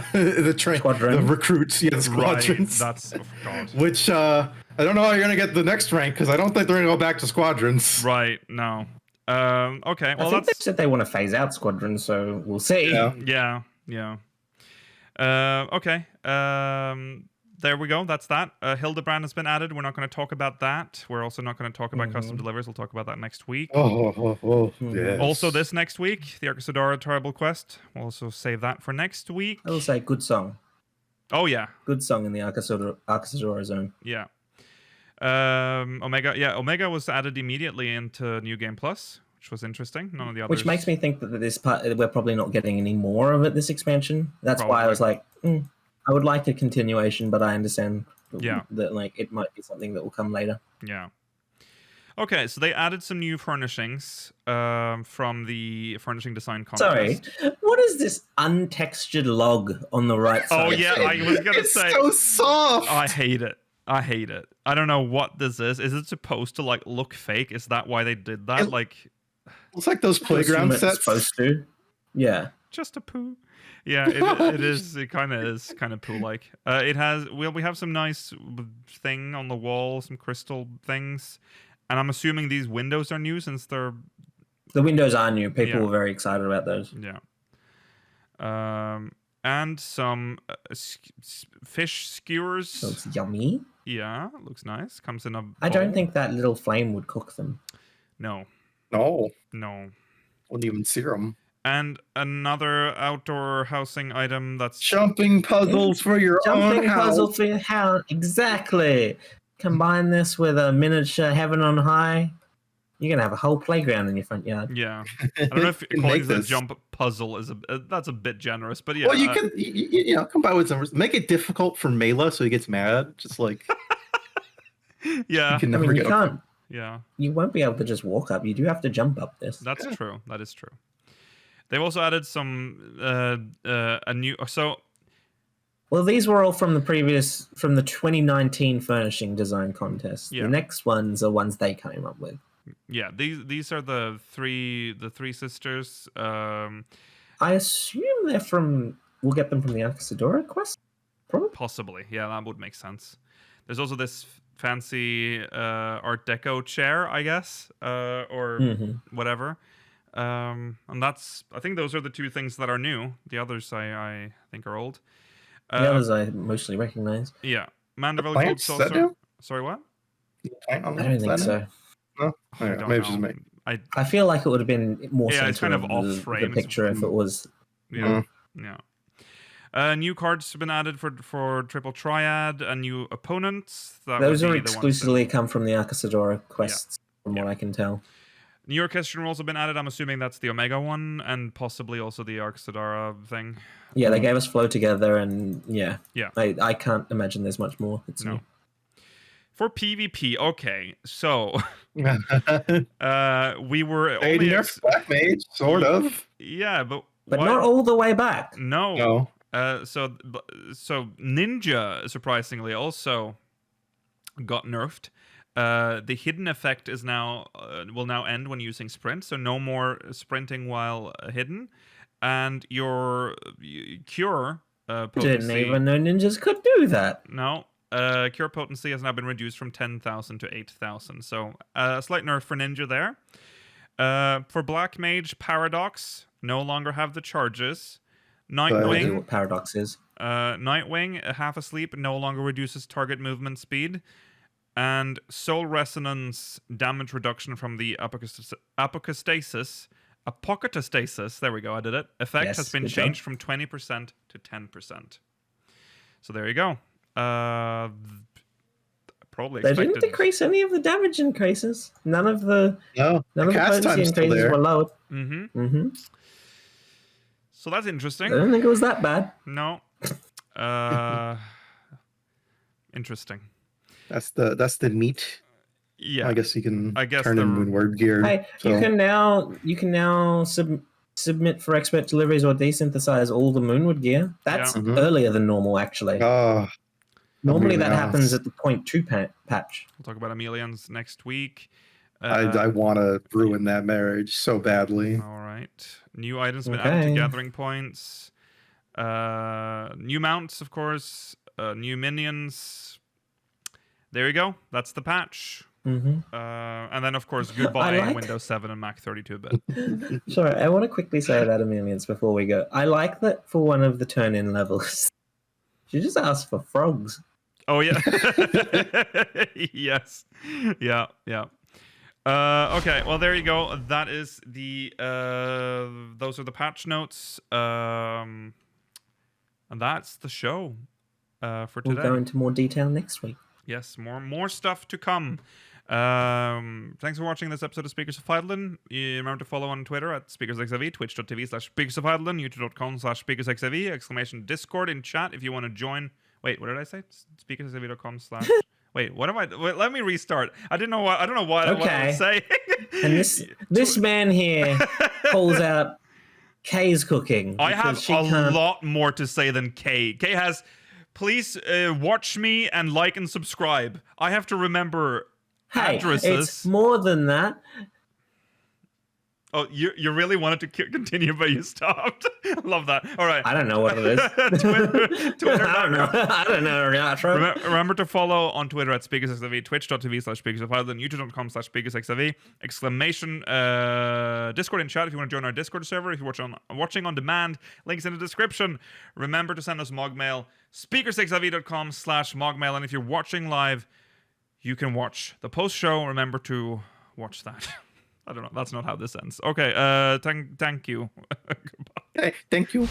Squadron. the recruits, the squadrons. Right. That's God. Which I don't know how you're gonna get the next rank because I don't think they're gonna go back to squadrons. Right. No. Okay. Well, I think they said they want to phase out squadrons, so we'll see. Yeah. Okay. There we go. That's that. Hildebrand has been added. We're not going to talk about that. We're also not going to talk about custom deliveries. We'll talk about that next week. Yes. Also this next week, the Arcasadora Tribal Quest. We'll also save that for next week. I will say good song. Oh, yeah. Good song in the Arcasadora zone. Yeah. Omega was added immediately into New Game Plus, which was interesting. None of the others. Which makes me think that this part, we're probably not getting any more of it this expansion. That's why I was like, I would like a continuation, but I understand that like it might be something that will come later. Yeah. Okay, so they added some new furnishings from the furnishing design contest. Sorry, what is this untextured log on the right side? Oh yeah, I was gonna say. It's so soft. I hate it. I don't know what this is. Is it supposed to like look fake? Is that why they did that? It's like those playground sets. Supposed to. Yeah. Just a poo. Yeah, it is. It kind of is kind of poo-like. It has. We have some nice thing on the wall, some crystal things, and I'm assuming these windows are new since they're. The windows are new. People were very excited about those. Yeah. And some fish skewers. So it's yummy. Yeah, looks nice. Comes in a bowl. I don't think that little flame would cook them. No. Wouldn't even serum. And another outdoor housing item that's jumping puzzles for your own house. Jumping puzzle for your house. Exactly. Combine this with a miniature heaven on high. You're gonna have a whole playground in your front yard. Yeah, I don't know if calling it a jump puzzle is that's a bit generous, but yeah. Well, you can combine with some. Make it difficult for Mela so he gets mad. Just like yeah, you can't. Yeah, you won't be able to just walk up. You do have to jump up this. That's true. That is true. They've also added some a new. So Well, these were all from the 2019 furnishing design contest. Yeah. The next ones are ones they came up with. Yeah, these are the three sisters. I assume they're from. We'll get them from the Akasadora quest, probably. Possibly, yeah, that would make sense. There's also this fancy Art Deco chair, I guess, or whatever. And that's, I think those are the two things that are new. The others I think are old. The others I mostly recognize. Yeah, Vana'Diel Plants, Gold that Saucer. new? Sorry, what? I don't think so. No, I don't maybe it's know. just me. I feel like it would have been more Yeah, it's center kind of off the frame. picture if it was. Yeah, yeah. New cards have been added for Triple Triad and new opponents. Those are exclusively come from the Akasadora quests, from what I can tell. New orchestral rules have been added. I'm assuming that's the Omega one and possibly also the Akasadora thing. Yeah, they gave us Flow Together, and yeah. I can't imagine there's much more. It's new. For PvP, okay, so we were They only nerfed Black Mage, sort of. Yeah, but not all the way back. No. So Ninja surprisingly also got nerfed. The hidden effect is now will now end when using sprint, so no more sprinting while hidden, and your cure potency. Didn't even know ninjas could do that. No. Cure potency has now been reduced from 10,000 to 8,000. So a slight nerf for Ninja there. For Black Mage, Paradox no longer have the charges. Nightwing. What Paradox is. Nightwing, half asleep, no longer reduces target movement speed. And Soul Resonance damage reduction from the Apocastasis. There we go, I did it. Effect has been changed from 20% to 10%. So there you go. Probably they expected. didn't decrease any of the damage increases. None of the cast potency increases were lowered. So that's interesting. I don't think it was that bad. No. Interesting. That's the meat. Yeah. I guess you can turn the in Moonward gear. Hey, so. you can now submit for expert deliveries or desynthesize all the Moonward gear. That's earlier than normal, actually. Normally that happens at the 0.2 patch. We'll talk about Amelians next week. I want to ruin that marriage so badly. All right. New items have been added to gathering points. New mounts, of course. New minions. There you go. That's the patch. And then, of course, goodbye Windows 7 and Mac 32-bit. Sorry, I want to quickly say about Amelians before we go. I like that for one of the turn-in levels, you just asked for frogs. Oh, yeah. Yes. Yeah. Okay, well, there you go. That is the... those are the patch notes. And that's the show for today. We'll go into more detail next week. Yes, more stuff to come. Thanks for watching this episode of Speakers of Eidolon. Remember to follow on Twitter at SpeakersXIV, twitch.tv/SpeakersofEidolon, youtube.com/SpeakersXIV, exclamation Discord in chat if you want to join. Wait, what did I say? SpeakersXIV.com/ Wait, what am I? Wait, let me restart. I don't know what I was saying. And this man here calls out Kay's cooking. I have a lot more to say than Kay. Kay has. Please watch me and like and subscribe. I have to remember addresses. It's more than that. Oh, you really wanted to continue, but you stopped. Love that. All right. I don't know what it is. Twitter. I don't know. Remember to follow on Twitter at SpeakersXIV, twitch.tv/SpeakersofEidolon, youtube.com/SpeakersXIV, exclamation Discord in chat if you want to join our Discord server. If you're watching on demand, links in the description. Remember to send us MogMail, speakersxiv.com/MogMail, and if you're watching live, you can watch the post show. Remember to watch that. I don't know. That's not how this ends. Okay. Thank you. Goodbye. Hey, thank you.